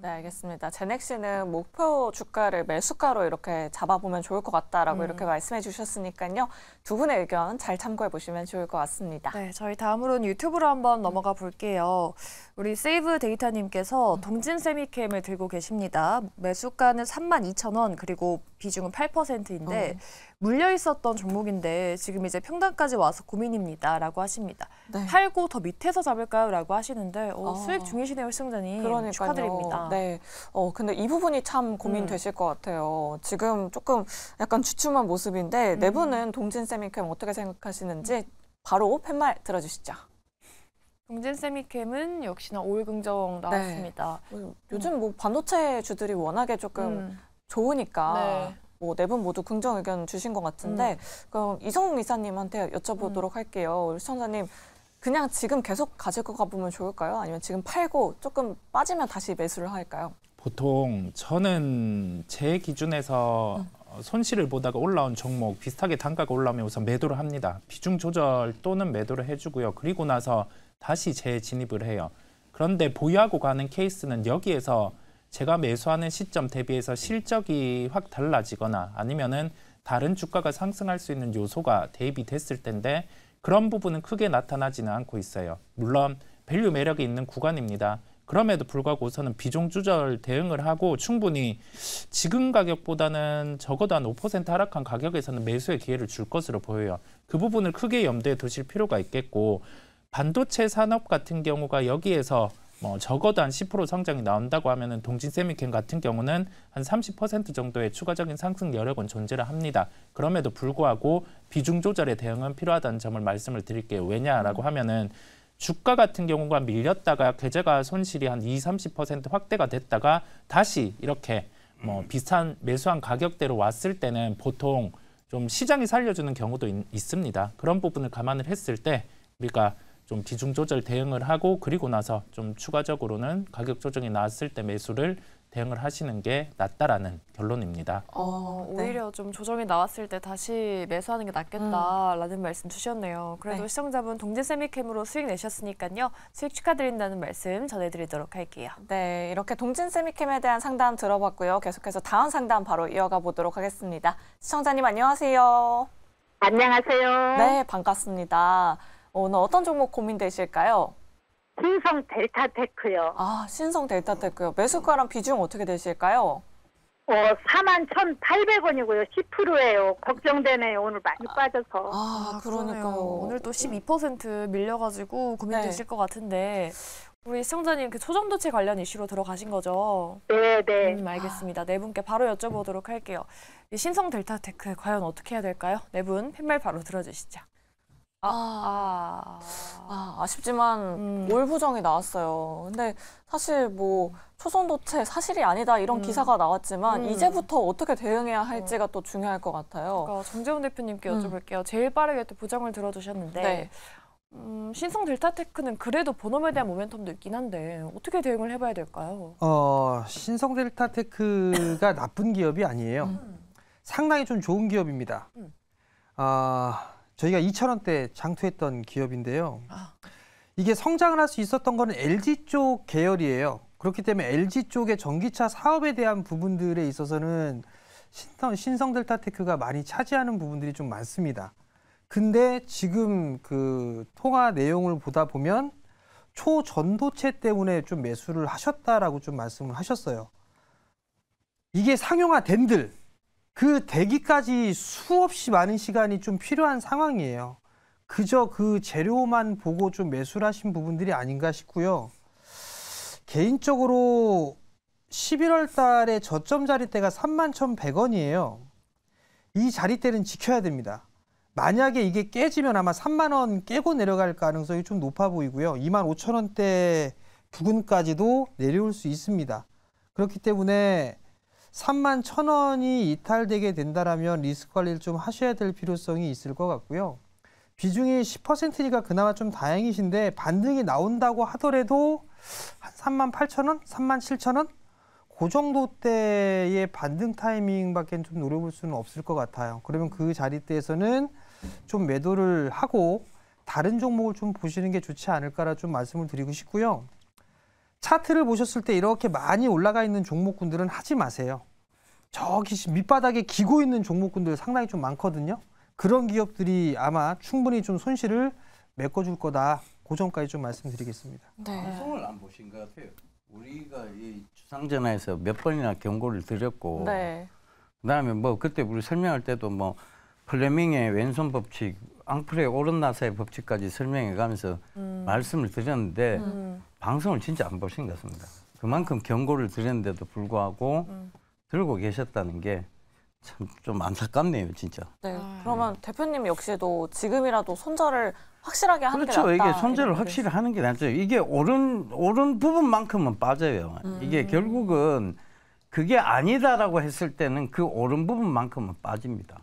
네, 알겠습니다. 제넥씨는 목표 주가를 매수가로 이렇게 잡아보면 좋을 것 같다라고 이렇게 말씀해 주셨으니까요. 두 분의 의견 잘 참고해 보시면 좋을 것 같습니다. 네, 저희 다음으로는 유튜브로 한번 넘어가 볼게요. 우리 세이브 데이터님께서 동진 세미캠을 들고 계십니다. 매수가는 32,000원 그리고 비중은 8%인데 물려 있었던 종목인데 지금 이제 평단까지 와서 고민입니다라고 하십니다. 네. 팔고 더 밑에서 잡을까요라고 하시는데 수익 중이시네요, 시청자님. 그러니까요. 축하드립니다. 네. 근데 이 부분이 참 고민되실 것 같아요. 지금 조금 약간 주춤한 모습인데 네 분은 동진 세미캠 어떻게 생각하시는지 바로 팻말 들어주시죠. 동진 세미캠은 역시나 5일 긍정 나왔습니다. 요즘 뭐 반도체 주들이 워낙에 조금 좋으니까 네. 뭐 네 분 모두 긍정 의견 주신 것 같은데 그럼 이성웅 이사님한테 여쭤보도록 할게요. 우리 시청자님 그냥 지금 계속 가지고 가보면 좋을까요? 아니면 지금 팔고 조금 빠지면 다시 매수를 할까요? 보통 저는 제 기준에서 손실을 보다가 올라온 종목 비슷하게 단가가 올라오면 우선 매도를 합니다. 비중 조절 또는 매도를 해주고요. 그리고 나서 다시 재진입을 해요. 그런데 보유하고 가는 케이스는 여기에서 제가 매수하는 시점 대비해서 실적이 확 달라지거나 아니면은 다른 주가가 상승할 수 있는 요소가 대입이 됐을 텐데 그런 부분은 크게 나타나지는 않고 있어요. 물론 밸류 매력이 있는 구간입니다. 그럼에도 불구하고 우선은 비중 조절 대응을 하고 충분히 지금 가격보다는 적어도 한 5% 하락한 가격에서는 매수의 기회를 줄 것으로 보여요. 그 부분을 크게 염두에 두실 필요가 있겠고 반도체 산업 같은 경우가 여기에서 뭐 적어도 한 10% 성장이 나온다고 하면은 동진 세미캠 같은 경우는 한 30% 정도의 추가적인 상승 여력은 존재를 합니다. 그럼에도 불구하고 비중 조절에 대응은 필요하다는 점을 말씀을 드릴게요. 왜냐라고 하면은 주가 같은 경우가 밀렸다가 계좌가 손실이 한 20-30% 확대가 됐다가 다시 이렇게 뭐 비슷한 매수한 가격대로 왔을 때는 보통 좀 시장이 살려주는 경우도 있습니다. 그런 부분을 감안을 했을 때 우리가 좀 비중 조절 대응을 하고 그리고 나서 좀 추가적으로는 가격 조정이 나왔을 때 매수를 대응을 하시는 게 낫다라는 결론입니다. 오히려 좀 조정이 나왔을 때 다시 매수하는 게 낫겠다라는 말씀 주셨네요. 그래도 시청자분 동진 세미캠으로 수익 내셨으니까요. 수익 축하드린다는 말씀 전해드리도록 할게요. 네, 이렇게 동진 세미캠에 대한 상담 들어봤고요. 계속해서 다음 상담 바로 이어가 보도록 하겠습니다. 시청자님 안녕하세요. 안녕하세요. 네, 반갑습니다. 오늘 어떤 종목 고민되실까요? 신성 델타테크요. 신성 델타테크요. 매수가랑 비중 어떻게 되실까요? 41,800원이고요. 10%예요. 걱정되네요. 오늘 많이 빠져서. 그러니까요. 오늘 또 12% 밀려가지고 고민되실 것 같은데 우리 시청자님 그 초전도체 관련 이슈로 들어가신 거죠? 네. 알겠습니다. 네 분께 바로 여쭤보도록 할게요. 이 신성 델타테크 과연 어떻게 해야 될까요? 네 분 팻말 바로 들어주시죠. 아쉽지만 올 부정이 나왔어요. 근데 사실 뭐 초전도체 사실이 아니다 이런 기사가 나왔지만 이제부터 어떻게 대응해야 할지가 또 중요할 것 같아요. 그러니까 정재훈 대표님께 여쭤볼게요. 제일 빠르게 또 보장을 들어주셨는데 네. 신성 델타테크는 그래도 본업에 대한 모멘텀도 있긴 한데 어떻게 대응을 해봐야 될까요? 신성 델타테크가 나쁜 기업이 아니에요. 상당히 좀 좋은 기업입니다. 저희가 2,000원대 장투했던 기업인데요. 이게 성장을 할 수 있었던 거는 LG 쪽 계열이에요. 그렇기 때문에 LG 쪽의 전기차 사업에 대한 부분들에 있어서는 신성델타테크가 많이 차지하는 부분들이 좀 많습니다. 근데 지금 그 통화 내용을 보다 보면 초전도체 때문에 좀 매수를 하셨다라고 좀 말씀을 하셨어요. 이게 상용화된들 그 되기까지 수없이 많은 시간이 좀 필요한 상황이에요. 그저 그 재료만 보고 좀 매수를 하신 부분들이 아닌가 싶고요. 개인적으로 11월 달에 저점 자리대가 31,100원이에요. 이 자리대는 지켜야 됩니다. 만약에 이게 깨지면 아마 3만 원 깨고 내려갈 가능성이 좀 높아 보이고요. 25,000원대 부근까지도 내려올 수 있습니다. 그렇기 때문에 31,000원이 이탈되게 된다라면 리스크 관리를 좀 하셔야 될 필요성이 있을 것 같고요. 비중이 10%니까 그나마 좀 다행이신데 반등이 나온다고 하더라도 한 38,000원, 37,000원 그 정도 때의 반등 타이밍밖에 좀 노려볼 수는 없을 것 같아요. 그러면 그 자리대에서는 좀 매도를 하고 다른 종목을 좀 보시는 게 좋지 않을까라 좀 말씀을 드리고 싶고요. 차트를 보셨을 때 이렇게 많이 올라가 있는 종목군들은 하지 마세요. 저기 밑바닥에 기고 있는 종목군들 상당히 좀 많거든요. 그런 기업들이 아마 충분히 좀 손실을 메꿔줄 거다. 그 점까지 좀 말씀드리겠습니다. 네. 방송을 안 보신 것 같아요. 우리가 이 주상전화에서 몇 번이나 경고를 드렸고, 네. 그다음에 뭐 그때 우리 설명할 때도 뭐 플레밍의 왼손 법칙, 앙프레의 오른나사의 법칙까지 설명해가면서 말씀을 드렸는데 방송을 진짜 안 보신 것 같습니다. 그만큼 경고를 드렸는데도 불구하고 들고 계셨다는 게 참 좀 안타깝네요, 진짜. 네. 그러면 대표님 역시도 지금이라도 손절을 확실하게 하는 게 낫다. 그렇죠. 이게 손절을 확실히 하는 게 낫죠. 이게 오른 부분만큼은 빠져요. 이게 결국은 그게 아니다라고 했을 때는 그 오른 부분만큼은 빠집니다.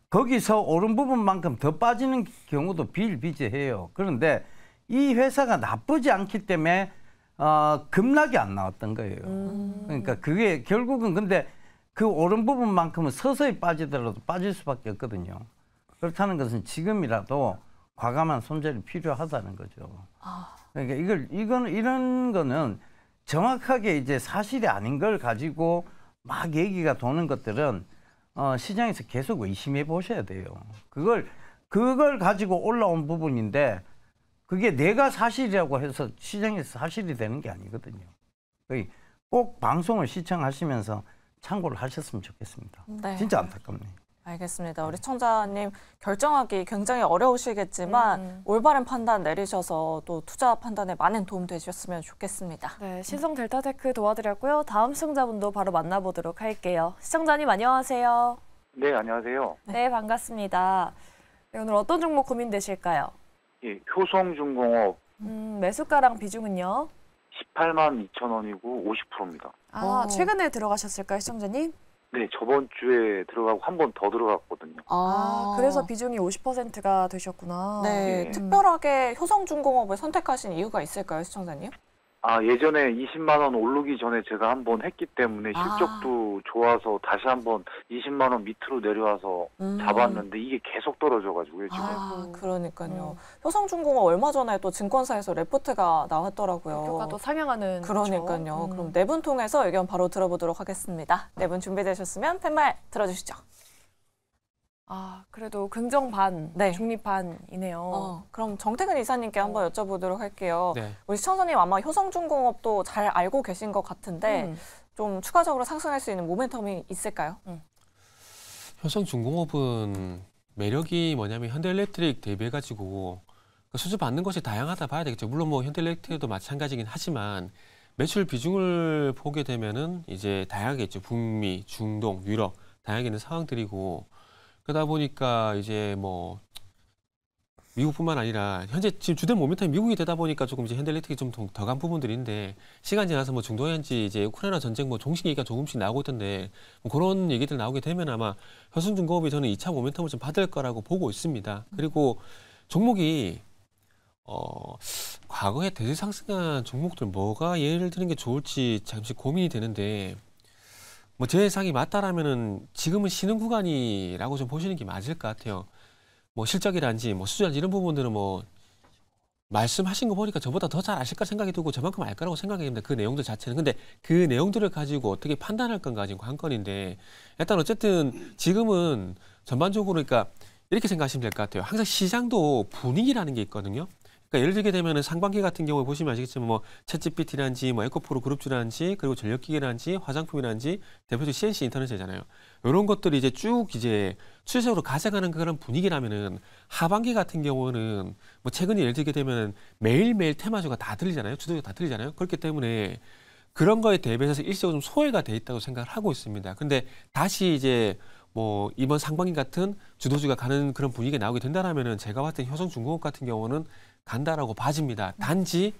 거기서 오른 부분만큼 더 빠지는 경우도 비일비재해요. 그런데 이 회사가 나쁘지 않기 때문에 급락이 안 나왔던 거예요. 그러니까 그게 결국은 근데 그 오른 부분만큼은 서서히 빠지더라도 빠질 수밖에 없거든요. 그렇다는 것은 지금이라도 과감한 손절이 필요하다는 거죠. 그러니까 이런 거는 정확하게 이제 사실이 아닌 걸 가지고 막 얘기가 도는 것들은 시장에서 계속 의심해 보셔야 돼요. 그걸 가지고 올라온 부분인데 그게 내가 사실이라고 해서 시장에서 사실이 되는 게 아니거든요. 꼭 방송을 시청하시면서 참고를 하셨으면 좋겠습니다. 네. 진짜 안타깝네요. 알겠습니다. 우리 청자님 결정하기 굉장히 어려우시겠지만 올바른 판단 내리셔서 또 투자 판단에 많은 도움 되셨으면 좋겠습니다. 네, 신성델타테크 도와드렸고요. 다음 시청자분도 바로 만나보도록 할게요. 시청자님 안녕하세요. 네, 안녕하세요. 네, 반갑습니다. 네, 오늘 어떤 종목 고민되실까요? 예, 효성중공업 매수가랑 비중은요? 18만 2천 원이고 50%입니다. 최근에 들어가셨을까요, 시청자님? 네, 저번 주에 들어가고 한 번 더 들어갔거든요. 그래서 비중이 50%가 되셨구나. 네, 예. 특별하게 효성중공업을 선택하신 이유가 있을까요, 시청자님? 예전에 20만 원 오르기 전에 제가 한 번 했기 때문에 실적도 좋아서 다시 한번 20만 원 밑으로 내려와서 잡았는데 이게 계속 떨어져가지고요, 지금. 그러니까요. 효성중공업 얼마 전에 또 증권사에서 레포트가 나왔더라고요. 목표가 또 상향하는. 그러니까요. 그럼 네 분 통해서 의견 바로 들어보도록 하겠습니다. 네 분 준비되셨으면 팻말 들어주시죠. 그래도 긍정 반, 네. 중립 반이네요. 그럼 정태근 이사님께 한번 여쭤보도록 할게요. 네. 우리 시청자님 아마 효성중공업도 잘 알고 계신 것 같은데 좀 추가적으로 상승할 수 있는 모멘텀이 있을까요? 효성중공업은 매력이 뭐냐면 현대일렉트릭 대비해가지고 수주 받는 것이 다양하다 봐야 되겠죠. 물론 뭐 현대일렉트릭도 마찬가지긴 하지만 매출 비중을 보게 되면은 이제 다양하겠죠. 북미, 중동, 유럽 다양하게 있는 상황들이고 그러다 보니까 이제 뭐 미국뿐만 아니라 현재 지금 주된 모멘텀이 미국이 되다 보니까 조금 이제 현대일렉트릭이 좀 더 간 부분들인데 시간 지나서 뭐 중동현지 이제 우크라이나 전쟁 뭐 종식 얘기가 조금씩 나오고 있던데 뭐 그런 얘기들 나오게 되면 아마 효성중공업이 저는 2차 모멘텀을 좀 받을 거라고 보고 있습니다. 그리고 종목이 과거에 대세 상승한 종목들 뭐가 예를 드는 게 좋을지 잠시 고민이 되는데 뭐 제 예상이 맞다라면은 지금은 쉬는 구간이라고 좀 보시는 게 맞을 것 같아요. 뭐 실적이란지 뭐 수주란지 이런 부분들은 뭐 말씀하신 거 보니까 저보다 더 잘 아실 까 생각이 들고 저만큼 알 거라고 생각했는데 그 내용들 자체는 근데 그 내용들을 가지고 어떻게 판단할 건가 지금 관건인데 일단 어쨌든 지금은 전반적으로 그러니까 이렇게 생각하시면 될 것 같아요. 항상 시장도 분위기라는 게 있거든요. 그러니까 예를 들게 되면은 상반기 같은 경우에 보시면 아시겠지만 뭐 챗GPT라든지 뭐 에코프로 그룹주라든지 그리고 전력기계라든지 화장품이라든지 대표적으로 CNC 인터넷이잖아요. 이런 것들이 이제 쭉 이제 추세적으로 가져가는 그런 분위기라면은 하반기 같은 경우는 뭐 최근에 예를 들게 되면 매일매일 테마주가 다 틀리잖아요. 주도주가 다 틀리잖아요. 그렇기 때문에 그런 거에 대비해서 일시적으로 좀 소외가 돼 있다고 생각을 하고 있습니다. 근데 다시 이제 뭐 이번 상반기 같은 주도주가 가는 그런 분위기가 나오게 된다라면은 제가 봤을 때 효성중공업 같은 경우는 간다라고 봐집니다. 단지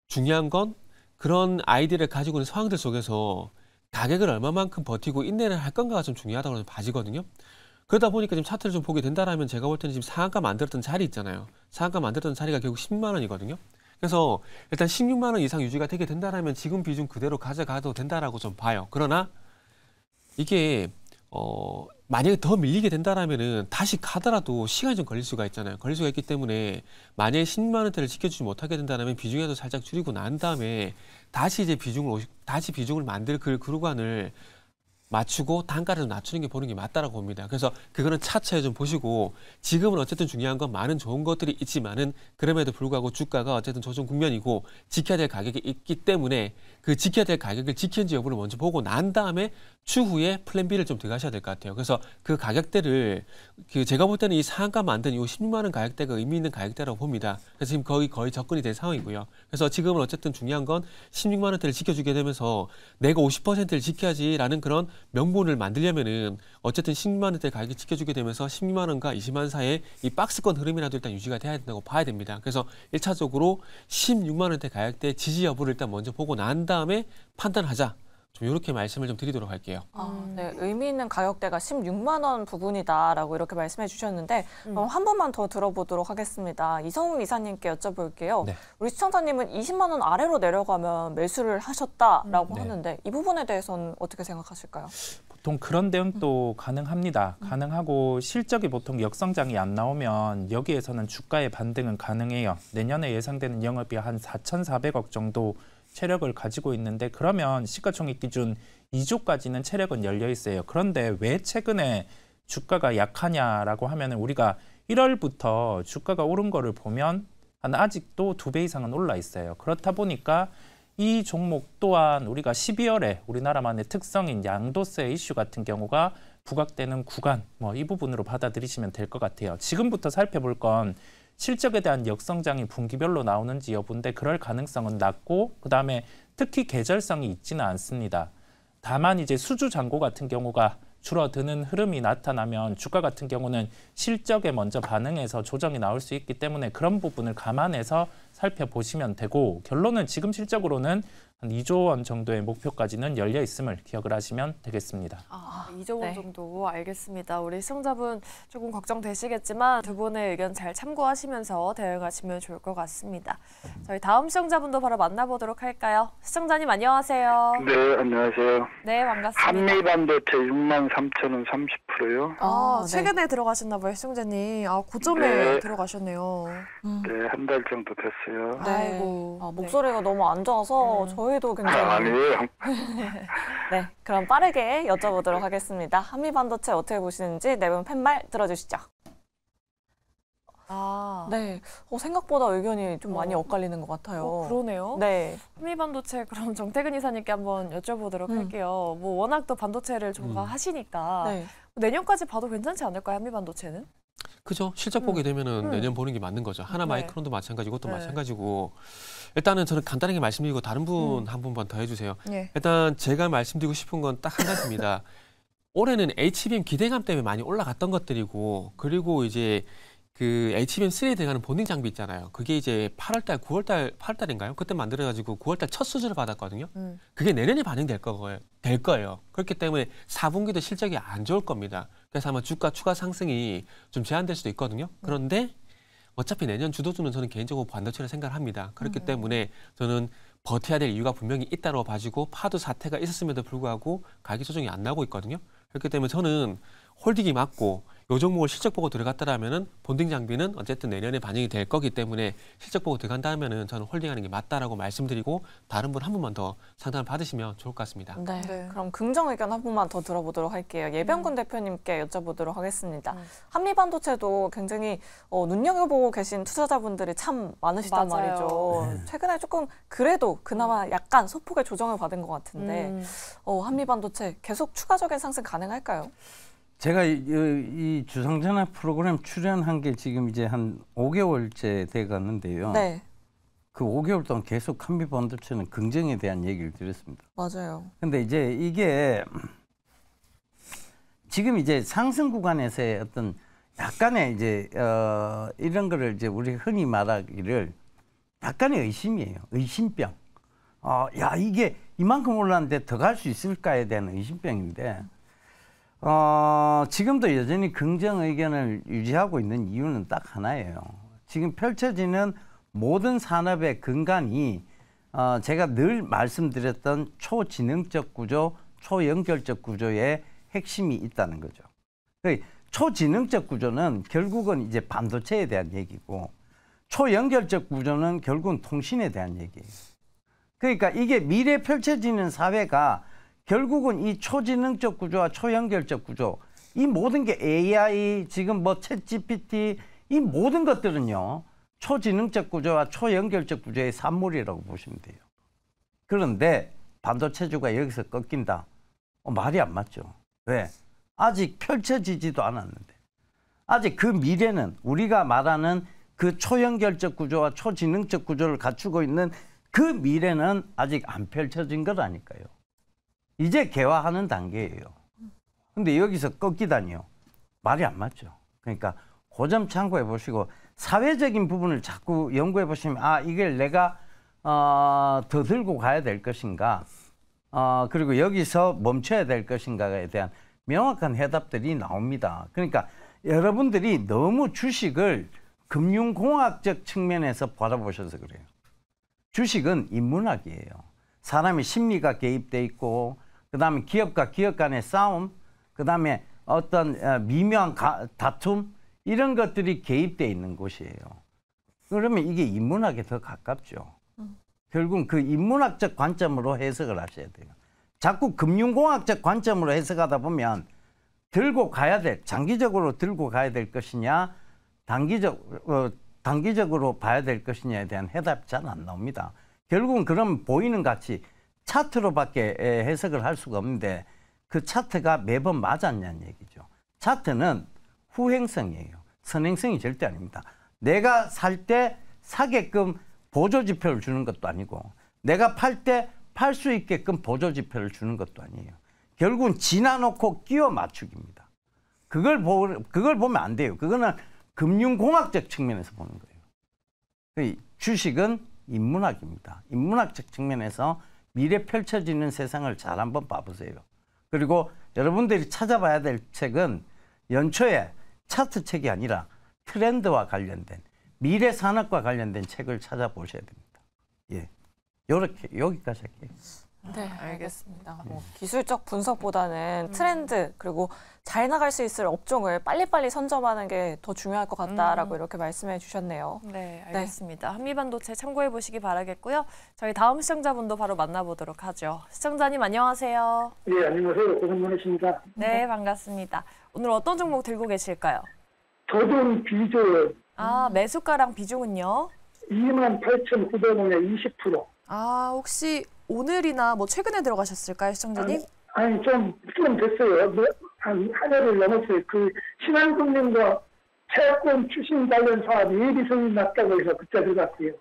중요한 건 그런 아이디어를 가지고 있는 상황들 속에서 가격을 얼마만큼 버티고 인내를 할 건가가 좀 중요하다고 봐지거든요. 그러다 보니까 지금 차트를 좀 보게 된다라면 제가 볼 때는 지금 상한가 만들었던 자리 있잖아요. 상한가 만들었던 자리가 결국 10만 원이거든요. 그래서 일단 16만 원 이상 유지가 되게 된다라면 지금 비중 그대로 가져가도 된다라고 좀 봐요. 그러나 이게 만약에 더 밀리게 된다라면은 다시 가더라도 시간이 좀 걸릴 수가 있잖아요. 걸릴 수가 있기 때문에 만약에 10만 원대를 지켜주지 못하게 된다면 비중에도 살짝 줄이고 난 다음에 다시 이제 비중을 만들 그 구간을 맞추고 단가를 좀 낮추는 게 보는 게 맞다라고 봅니다. 그래서 그거는 차트에 좀 보시고 지금은 어쨌든 중요한 건 많은 좋은 것들이 있지만은 그럼에도 불구하고 주가가 어쨌든 조정 국면이고 지켜야 될 가격이 있기 때문에 그 지켜야 될 가격을 지켰는지 여부를 먼저 보고 난 다음에 추후에 플랜 B를 좀 들어가셔야 될 것 같아요. 그래서 그 가격대를 제가 볼 때는 이 상한가 만든 이 16만 원 가격대가 의미 있는 가격대라고 봅니다. 그래서 지금 거의 접근이 된 상황이고요. 그래서 지금은 어쨌든 중요한 건 16만 원대를 지켜주게 되면서 내가 50%를 지켜야지라는 그런 명분을 만들려면은 어쨌든 16만 원대 가격을 지켜주게 되면서 16만 원과 20만 원 사이에 이 박스권 흐름이라도 일단 유지가 돼야 된다고 봐야 됩니다. 그래서 1차적으로 16만 원대 가격대 지지 여부를 일단 먼저 보고 난 다음에 판단하자. 좀 이렇게 말씀을 좀 드리도록 할게요. 네, 의미 있는 가격대가 16만 원 부분이다라고 이렇게 말씀해 주셨는데 한 번만 더 들어보도록 하겠습니다. 이성우 이사님께 여쭤볼게요. 네. 우리 시청자님은 20만 원 아래로 내려가면 매수를 하셨다라고 네. 하는데 이 부분에 대해서는 어떻게 생각하실까요? 보통 그런 대응도 가능합니다. 가능하고 실적이 보통 역성장이 안 나오면 여기에서는 주가의 반등은 가능해요. 내년에 예상되는 영업이 한 4,400억 정도 체력을 가지고 있는데 그러면 시가총액 기준 2조까지는 체력은 열려 있어요. 그런데 왜 최근에 주가가 약하냐라고 하면 우리가 1월부터 주가가 오른 거를 보면 아직도 2배 이상은 올라 있어요. 그렇다 보니까 이 종목 또한 우리가 12월에 우리나라만의 특성인 양도세 이슈 같은 경우가 부각되는 구간 이 부분으로 받아들이시면 될 것 같아요. 지금부터 살펴볼 건 실적에 대한 역성장이 분기별로 나오는지 여부인데 그럴 가능성은 낮고 그다음에 특히 계절성이 있지는 않습니다. 다만 이제 수주 잔고 같은 경우가 줄어드는 흐름이 나타나면 주가 같은 경우는 실적에 먼저 반응해서 조정이 나올 수 있기 때문에 그런 부분을 감안해서 살펴보시면 되고 결론은 지금 실적으로는 한 2조 원 정도의 목표까지는 열려 있음을 기억을 하시면 되겠습니다. 2조 원 네. 정도 알겠습니다. 우리 시청자분 조금 걱정되시겠지만 두 분의 의견 잘 참고하시면서 대응하시면 좋을 것 같습니다. 저희 다음 시청자분도 바로 만나보도록 할까요? 시청자님 안녕하세요. 네, 안녕하세요. 네, 반갑습니다. 한미반도체 63,000원 30%요. 네. 최근에 들어가셨나 봐요, 시청자님. 고점에 네. 들어가셨네요. 네, 한 달 정도 됐어요. 아이고. 목소리가 너무 안 좋아서 저희도 굉장히 아니에요. 네, 그럼 빠르게 여쭤보도록 하겠습니다. 한미반도체 어떻게 보시는지 네 분 팻말 들어주시죠. 네, 생각보다 의견이 좀 많이 엇갈리는 것 같아요. 그러네요. 네, 한미반도체 그럼 정태근 이사님께 한번 여쭤보도록 할게요. 워낙 또 반도체를 좋아하시니까 네. 내년까지 봐도 괜찮지 않을까요, 한미반도체는? 그죠? 실적 보게 되면은 내년 보는 게 맞는 거죠. 하나마이크론도 마찬가지고 이것도 마찬가지고 일단은 저는 간단하게 말씀드리고 다른 분 한 분만 더 해주세요. 네. 일단 제가 말씀드리고 싶은 건 딱 한 가지입니다. 올해는 HBM 기대감 때문에 많이 올라갔던 것들이고 그리고 이제 그 HBM3에 들어가는 본딩 장비 있잖아요. 그게 이제 8월달인가요? 그때 만들어가지고 9월달 첫 수주를 받았거든요. 그게 내년에 반영될 거예요. 그렇기 때문에 4분기도 실적이 안 좋을 겁니다. 그래서 아마 주가 추가 상승이 좀 제한될 수도 있거든요. 그런데 어차피 내년 주도주는 저는 개인적으로 반도체를 생각을 합니다. 그렇기 때문에 저는 버텨야 될 이유가 분명히 있다고 봐지고 파도 사태가 있었음에도 불구하고 가격 조정이 안 나오고 있거든요. 그렇기 때문에 저는 홀딩이 맞고 요 종목을 실적 보고 들어갔다라면은 본딩 장비는 어쨌든 내년에 반영이 될 거기 때문에 실적 보고 들어간다면은 저는 홀딩하는 게 맞다라고 말씀드리고 다른 분 한 분만 더 상담을 받으시면 좋을 것 같습니다. 네. 네. 그럼 긍정 의견 한 분만 더 들어보도록 할게요. 예병군 대표님께 여쭤보도록 하겠습니다. 한미반도체도 굉장히 눈여겨보고 계신 투자자분들이 참 많으시단 맞아요. 말이죠. 최근에 조금 그래도 그나마 약간 소폭의 조정을 받은 것 같은데 한미반도체 계속 추가적인 상승 가능할까요? 제가 이 주상전화 프로그램 출연한 게 지금 이제 한 5개월째 돼 가는데요. 네, 그 5개월 동안 계속 한미반도체는 긍정에 대한 얘기를 드렸습니다. 맞아요. 근데 이제 이게 지금 이제 상승 구간에서의 어떤 약간의 이제 이런 거를 이제 우리 흔히 말하기를 약간의 의심이에요. 의심병. 야, 이게 이만큼 올랐는데 더 갈 수 있을까에 대한 의심병인데 지금도 여전히 긍정 의견을 유지하고 있는 이유는 딱 하나예요. 지금 펼쳐지는 모든 산업의 근간이 제가 늘 말씀드렸던 초지능적 구조, 초연결적 구조의 핵심이 있다는 거죠. 초지능적 구조는 결국은 이제 반도체에 대한 얘기고 초연결적 구조는 결국은 통신에 대한 얘기예요. 그러니까 이게 미래 펼쳐지는 사회가 결국은 이 초지능적 구조와 초연결적 구조, 이 모든 게 AI, 지금 뭐 챗 GPT, 이 모든 것들은요, 초지능적 구조와 초연결적 구조의 산물이라고 보시면 돼요. 그런데 반도체주가 여기서 꺾인다. 말이 안 맞죠. 왜? 아직 펼쳐지지도 않았는데. 아직 그 미래는 우리가 말하는 그 초연결적 구조와 초지능적 구조를 갖추고 있는 그 미래는 아직 안 펼쳐진 거라니까요. 이제 개화하는 단계예요. 근데 여기서 꺾이다니요. 말이 안 맞죠. 그러니까 그 점 참고해 보시고 사회적인 부분을 자꾸 연구해 보시면 이걸 내가 더 들고 가야 될 것인가 그리고 여기서 멈춰야 될 것인가에 대한 명확한 해답들이 나옵니다. 그러니까 여러분들이 너무 주식을 금융공학적 측면에서 바라보셔서 그래요. 주식은 인문학이에요. 사람의 심리가 개입돼 있고 그다음에 기업과 기업 간의 싸움, 그다음에 어떤 미묘한 다툼 이런 것들이 개입돼 있는 곳이에요. 그러면 이게 인문학에 더 가깝죠. 결국은 그 인문학적 관점으로 해석을 하셔야 돼요. 자꾸 금융공학적 관점으로 해석하다 보면 들고 가야 될, 장기적으로 들고 가야 될 것이냐, 단기적으로 봐야 될 것이냐에 대한 해답이 잘 안 나옵니다. 결국은 그럼 보이는 같이 차트로밖에 해석을 할 수가 없는데 그 차트가 매번 맞았냐는 얘기죠. 차트는 후행성이에요. 선행성이 절대 아닙니다. 내가 살 때 사게끔 보조지표를 주는 것도 아니고 내가 팔 때 팔 수 있게끔 보조지표를 주는 것도 아니에요. 결국은 지나놓고 끼워 맞추기입니다. 그걸 보면 안 돼요. 그거는 금융공학적 측면에서 보는 거예요. 주식은 인문학입니다. 인문학적 측면에서 미래 펼쳐지는 세상을 잘 한번 봐보세요. 그리고 여러분들이 찾아봐야 될 책은 연초에 차트 책이 아니라 트렌드와 관련된 미래 산업과 관련된 책을 찾아보셔야 됩니다. 예, 요렇게 여기까지 할게요. 네, 알겠습니다. 기술적 분석보다는 트렌드 그리고 잘 나갈 수 있을 업종을 빨리빨리 선점하는 게 더 중요할 것 같다라고 이렇게 말씀해 주셨네요. 네, 알겠습니다. 한미반도체 참고해 보시기 바라겠고요. 저희 다음 시청자분도 바로 만나보도록 하죠. 시청자님 안녕하세요. 예, 안녕하세요. 고생 많으십니다. 네, 반갑습니다. 오늘 어떤 종목 들고 계실까요? 저돈 비조요. 매수가랑 비중은요? 28,900원에 20%. 혹시 오늘이나 뭐 최근에 들어가셨을까요, 시청자님? 아니 좀 됐어요. 한 해를 넘었어요. 그 신한금융과 채권 추신 관련 사업이 예비성이 낮다고 해서 그때 들어갔어요.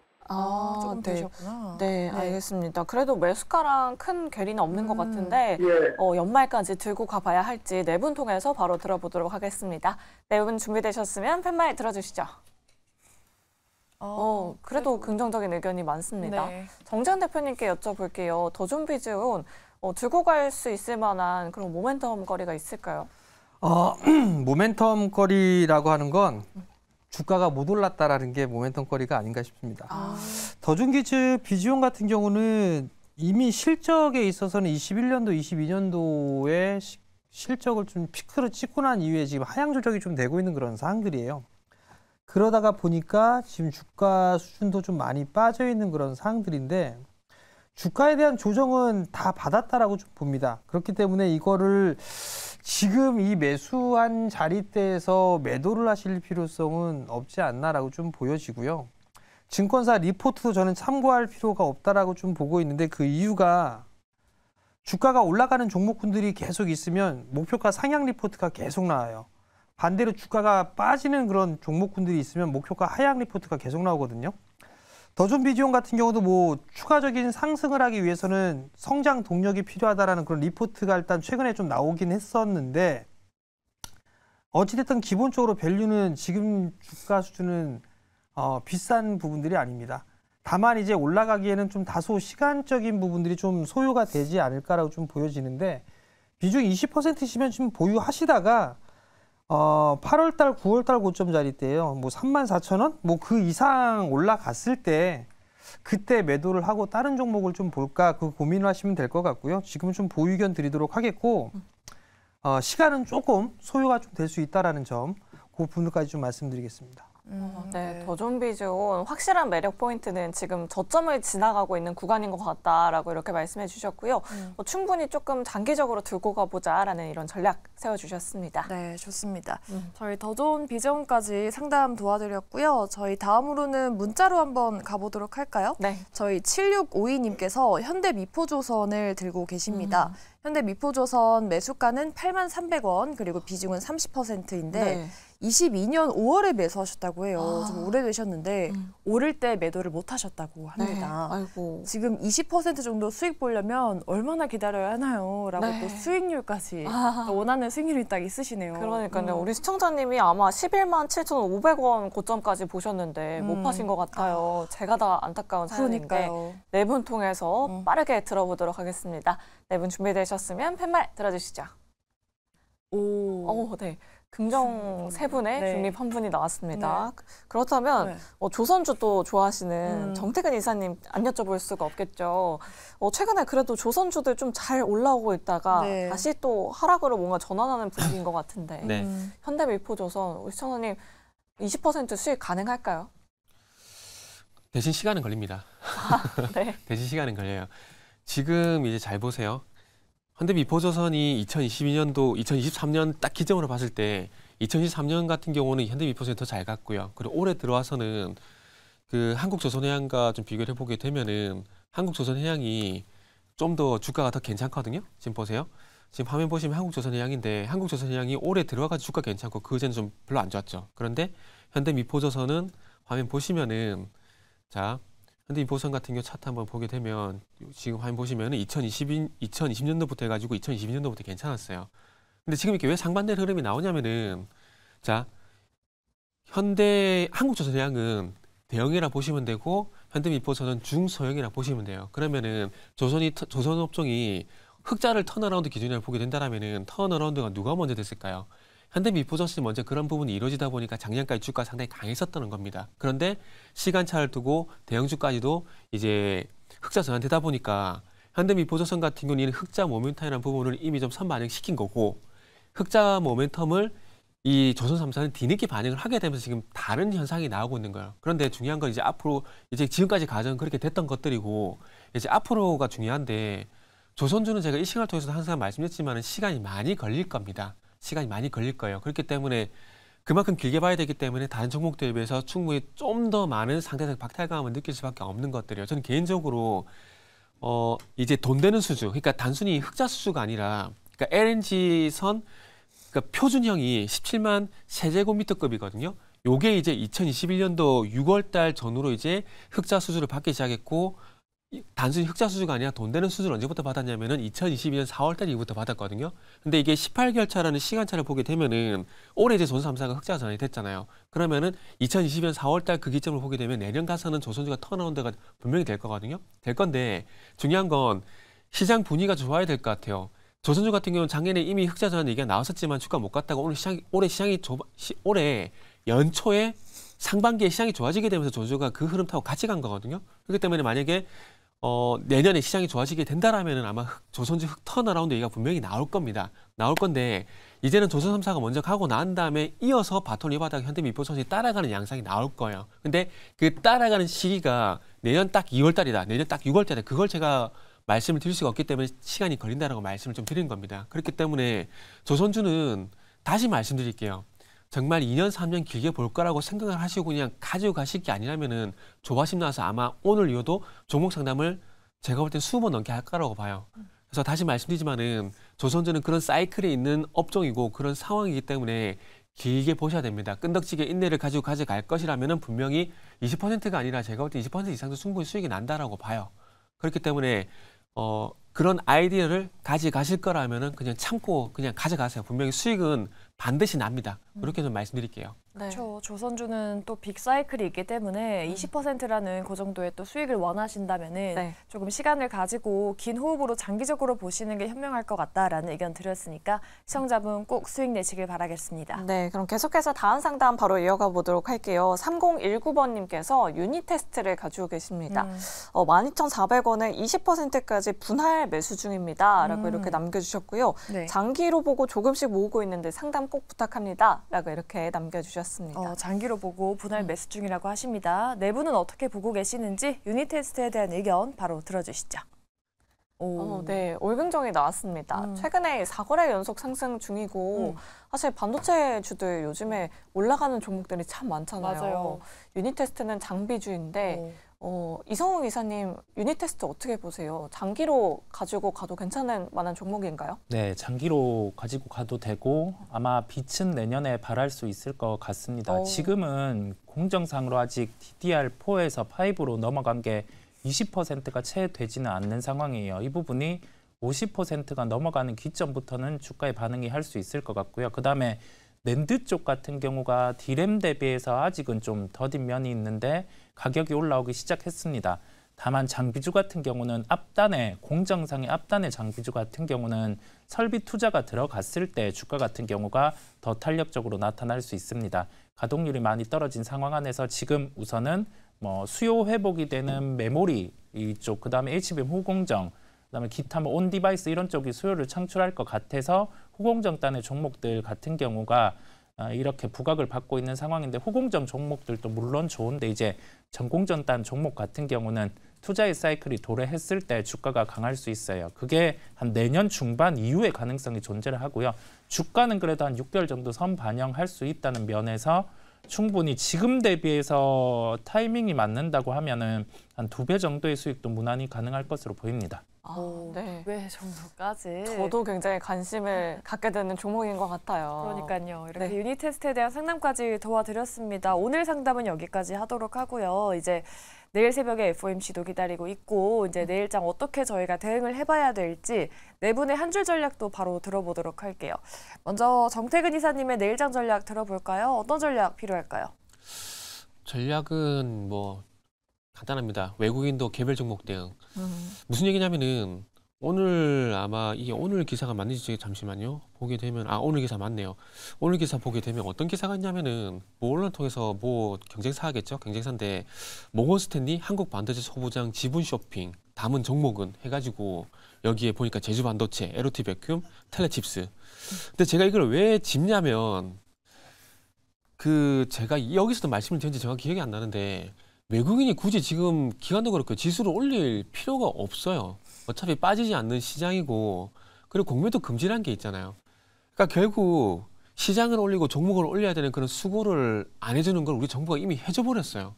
조금 네. 되셨구나. 네, 알겠습니다. 그래도 매수가랑 큰 괴리는 없는 것 같은데 예. 연말까지 들고 가봐야 할지 네 분 통해서 바로 들어보도록 하겠습니다. 네 분 준비되셨으면 팻말 들어주시죠. 그래도 긍정적인 의견이 많습니다. 네. 정재현 대표님께 여쭤볼게요. 더존비즈온 들고 갈 수 있을 만한 그런 모멘텀 거리가 있을까요? 모멘텀 거리라고 하는 건 주가가 못 올랐다라는 게 모멘텀 거리가 아닌가 싶습니다. 더존비즈 비지온 같은 경우는 이미 실적에 있어서는 21년도, 22년도에 실적을 좀 피크를 찍고 난 이후에 지금 하향 조정이 좀 되고 있는 그런 상황들이에요. 그러다가 보니까 지금 주가 수준도 좀 많이 빠져 있는 그런 상황들인데 주가에 대한 조정은 다 받았다라고 좀 봅니다. 그렇기 때문에 이거를 지금 이 매수한 자리대에서 매도를 하실 필요성은 없지 않나라고 좀 보여지고요. 증권사 리포트도 저는 참고할 필요가 없다라고 좀 보고 있는데 그 이유가 주가가 올라가는 종목군들이 계속 있으면 목표가 상향 리포트가 계속 나와요. 반대로 주가가 빠지는 그런 종목군들이 있으면 목표가 하향 리포트가 계속 나오거든요. 더존비지온 같은 경우도 뭐 추가적인 상승을 하기 위해서는 성장 동력이 필요하다라는 그런 리포트가 일단 최근에 좀 나오긴 했었는데 어찌됐든 기본적으로 밸류는 지금 주가 수준은 비싼 부분들이 아닙니다. 다만 이제 올라가기에는 좀 다소 시간적인 부분들이 좀 소요가 되지 않을까라고 좀 보여지는데 비중 20%시면 지금 보유하시다가 8월달, 9월달 고점 자리대예요. 뭐 34,000원? 뭐 그 이상 올라갔을 때 그때 매도를 하고 다른 종목을 좀 볼까 그 고민을 하시면 될 것 같고요. 지금은 좀 보유 의견 드리도록 하겠고 시간은 조금 소요가 좀 될 수 있다라는 점 그 부분까지 좀 말씀드리겠습니다. 네, 더존비지온 확실한 매력 포인트는 지금 저점을 지나가고 있는 구간인 것 같다라고 이렇게 말씀해 주셨고요. 충분히 조금 장기적으로 들고 가보자라는 이런 전략 세워주셨습니다. 네, 좋습니다. 저희 더존비지온까지 상담 도와드렸고요. 저희 다음으로는 문자로 한번 가보도록 할까요? 네. 저희 7652님께서 현대미포조선을 들고 계십니다. 현대미포조선 매수가는 8,300원 그리고 비중은 30%인데 네. 22년 5월에 매수하셨다고 해요. 좀 오래되셨는데 오를 때 매도를 못 하셨다고 합니다. 네. 아이고. 지금 20% 정도 수익 보려면 얼마나 기다려야 하나요? 라고 네. 또 수익률까지 원하는 수익률이 딱 있으시네요. 그러니까요. 우리 시청자님이 아마 11만 7,500원 고점까지 보셨는데 못 파신 것 같아요. 제가 다 안타까운 사연인데 그러니까요. 네 분 통해서 빠르게 들어보도록 하겠습니다. 네 분 준비되셨으면 팻말 들어주시죠. 네. 긍정 세 분의 네. 중립 한 분이 나왔습니다. 그렇다면 네. 조선주 또 좋아하시는 정태근 이사님 안 여쭤볼 수가 없겠죠. 최근에 그래도 조선주들 좀 잘 올라오고 있다가 네. 다시 또 하락으로 뭔가 전환하는 분위기인 것 같은데 네. 현대미포조선 우리 시청자님 20% 수익 가능할까요? 대신 시간은 걸립니다. 네. 대신 시간은 걸려요. 지금 이제 잘 보세요. 현대미포조선이 2022년도, 2023년 딱 기점으로 봤을 때 2023년 같은 경우는 현대미포조선이 더 잘 갔고요. 그리고 올해 들어와서는 그 한국조선해양과 좀 비교를 해보게 되면은 한국조선해양이 좀 더 주가가 더 괜찮거든요. 지금 보세요. 지금 화면 보시면 한국조선해양인데 한국조선해양이 올해 들어와가지고 주가 괜찮고 그전에 좀 별로 안 좋았죠. 그런데 현대미포조선은 화면 보시면은 자. 현대미포조선 같은 경우 차트 한번 보게 되면 지금 화면 보시면은 2020년도부터 해가지고 2022년도부터 괜찮았어요. 근데 지금 이렇게 왜 상반된 흐름이 나오냐면은 자 한국조선해양은 대형이라 보시면 되고 현대미포조선은 중소형이라 보시면 돼요. 그러면은 조선업종이 흑자를 턴어라운드 기준으로 보게 된다라면은 턴어라운드가 누가 먼저 됐을까요? 현대미포조선이 먼저 그런 부분이 이루어지다 보니까 작년까지 주가가 상당히 강했었다는 겁니다. 그런데 시간차를 두고 대형주까지도 이제 흑자 전환되다 보니까 현대미포조선 같은 경우는 흑자 모멘텀이라는 부분을 이미 좀 선반영시킨 거고 흑자 모멘텀을 이 조선 3사는 뒤늦게 반영을 하게 되면서 지금 다른 현상이 나오고 있는 거예요. 그런데 중요한 건 이제 앞으로 이제 지금까지 과정은 그렇게 됐던 것들이고 이제 앞으로가 중요한데 조선주는 제가 이 시간을 통해서 항상 말씀드렸지만 시간이 많이 걸릴 겁니다. 시간이 많이 걸릴 거예요. 그렇기 때문에 그만큼 길게 봐야 되기 때문에 다른 종목들에 비해서 충분히 좀 더 많은 상대적 박탈감을 느낄 수밖에 없는 것들이에요. 저는 개인적으로 이제 돈 되는 수주, 그러니까 단순히 흑자 수주가 아니라 그러니까 LNG선 그러니까 표준형이 17만 세제곱미터급이거든요. 요게 이제 2021년도 6월달 전후로 이제 흑자 수주를 받기 시작했고 단순히 흑자 수주가 아니라 돈 되는 수주를 언제부터 받았냐면은 2022년 4월달 이후부터 받았거든요. 근데 이게 18개월 차라는 시간차를 보게 되면은 올해 이제 조선 3사가 흑자 전환이 됐잖아요. 그러면은 2022년 4월달 그 기점을 보게 되면 내년 가서는 조선주가 턴어라운드가 분명히 될 거거든요. 될 건데 중요한 건 시장 분위기가 좋아야 될 것 같아요. 조선주 같은 경우는 작년에 이미 흑자 전환 얘기가 나왔었지만 주가 못 갔다가 올해 연초에 상반기에 시장이 좋아지게 되면서 조선주가 그 흐름 타고 같이 간 거거든요. 그렇기 때문에 만약에 내년에 시장이 좋아지게 된다라면은 아마 조선주 턴어라운드 얘기가 분명히 나올 겁니다. 나올 건데 이제는 조선 3사가 먼저 가고 난 다음에 이어서 바톤 이바닥 현대미포선이 따라가는 양상이 나올 거예요. 근데 그 따라가는 시기가 내년 딱 2월 달이다. 내년 딱 6월 달이다. 그걸 제가 말씀을 드릴 수가 없기 때문에 시간이 걸린다라고 말씀을 좀 드린 겁니다. 그렇기 때문에 조선주는 다시 말씀드릴게요. 정말 2년, 3년 길게 볼 거라고 생각을 하시고 그냥 가지고 가실 게 아니라면은 조바심 나서 아마 오늘 이후도 종목 상담을 제가 볼 땐 20번 넘게 할 거라고 봐요. 그래서 다시 말씀드리지만은 조선주는 그런 사이클에 있는 업종이고 그런 상황이기 때문에 길게 보셔야 됩니다. 끈덕지게 인내를 가지고 가져갈 것이라면은 분명히 20%가 아니라 제가 볼 때 20% 이상도 충분히 수익이 난다라고 봐요. 그렇기 때문에 그런 아이디어를 가져가실 거라면은 그냥 참고 그냥 가져가세요. 분명히 수익은 반드시 납니다. 그렇게 좀 말씀드릴게요. 네. 그렇죠. 조선주는 또 빅사이클이 있기 때문에 20%라는 그 정도의 또 수익을 원하신다면은 네. 조금 시간을 가지고 긴 호흡으로 장기적으로 보시는 게 현명할 것 같다라는 의견 드렸으니까 시청자분 꼭 수익 내시길 바라겠습니다. 네, 그럼 계속해서 다음 상담 바로 이어가 보도록 할게요. 3019번님께서 유니 테스트를 가지고 계십니다. 12,400원에 20%까지 분할 매수 중입니다. 라고 이렇게 남겨주셨고요. 네. 장기로 보고 조금씩 모으고 있는데 상담 꼭 부탁합니다. 라고 이렇게 남겨주셨습니다. 장기로 보고 분할 매수 중이라고 하십니다. 내부는 어떻게 보고 계시는지 유니 테스트에 대한 의견 바로 들어주시죠. 네, 올금정이 나왔습니다. 최근에 4거래 연속 상승 중이고 사실 반도체 주들 요즘에 올라가는 종목들이 참 많잖아요. 맞아요. 유니 테스트는 장비주인데 이성욱 이사님 유니 테스트 어떻게 보세요? 장기로 가지고 가도 괜찮은 만한 종목인가요? 네, 장기로 가지고 가도 되고 아마 빛은 내년에 발할 수 있을 것 같습니다. 지금은 공정상으로 아직 DDR4에서 5로 넘어간 게 20%가 채 되지는 않는 상황이에요. 이 부분이 50%가 넘어가는 기점부터는 주가의 반응이 할 수 있을 것 같고요. 그다음에 낸드 쪽 같은 경우가 D램 대비해서 아직은 좀 더딘 면이 있는데 가격이 올라오기 시작했습니다. 다만 장비주 같은 경우는 앞단에 공정상의 앞단의 장비주 같은 경우는 설비 투자가 들어갔을 때 주가 같은 경우가 더 탄력적으로 나타날 수 있습니다. 가동률이 많이 떨어진 상황 안에서 지금 우선은 수요 회복이 되는 메모리 이쪽, 그다음에 HBM 후공정, 그다음에 기타 온 디바이스 이런 쪽이 수요를 창출할 것 같아서 후공정단의 종목들 같은 경우가 이렇게 부각을 받고 있는 상황인데 후공정 종목들도 물론 좋은데 이제 전공정단 종목 같은 경우는 투자의 사이클이 도래했을 때 주가가 강할 수 있어요. 그게 한 내년 중반 이후에 가능성이 존재를 하고요. 주가는 그래도 한 6개월 정도 선 반영할 수 있다는 면에서 충분히 지금 대비해서 타이밍이 맞는다고 하면은 한 2배 정도의 수익도 무난히 가능할 것으로 보입니다. 네. 왜 정도까지? 저도 굉장히 관심을 갖게 되는 종목인 것 같아요. 그러니까요. 이렇게 네. 유니 테스트에 대한 상담까지 도와드렸습니다. 오늘 상담은 여기까지 하도록 하고요. 이제 내일 새벽에 FOMC도 기다리고 있고 이제 내일장 어떻게 저희가 대응을 해봐야 될지 네 분의 한 줄 전략도 바로 들어보도록 할게요. 먼저 정태근 이사님의 내일장 전략 들어볼까요? 어떤 전략 필요할까요? 전략은 간단합니다. 외국인도 개별 종목 대응. 무슨 얘기냐면은 오늘 아마 이게 오늘 기사가 맞는지 잠시만요. 보게 되면 오늘 기사 맞네요. 오늘 기사 보게 되면 어떤 기사가 있냐면은 언론 통해서 경쟁사겠죠. 경쟁사인데 모건 스탠리 한국 반도체 소부장 지분 쇼핑 담은 종목은 해가지고 여기에 보니까 제주 반도체, LOT 백큐ම්, 텔레칩스. 근데 제가 이걸 왜 짚냐면 제가 여기서도 말씀을 드렸는지 정확히 기억이 안 나는데 외국인이 굳이 지금 기관도 그렇고 지수를 올릴 필요가 없어요. 어차피 빠지지 않는 시장이고 그리고 공매도 금지라는 게 있잖아요. 그러니까 결국 시장을 올리고 종목을 올려야 되는 그런 수고를 안 해주는 걸 우리 정부가 이미 해줘 버렸어요.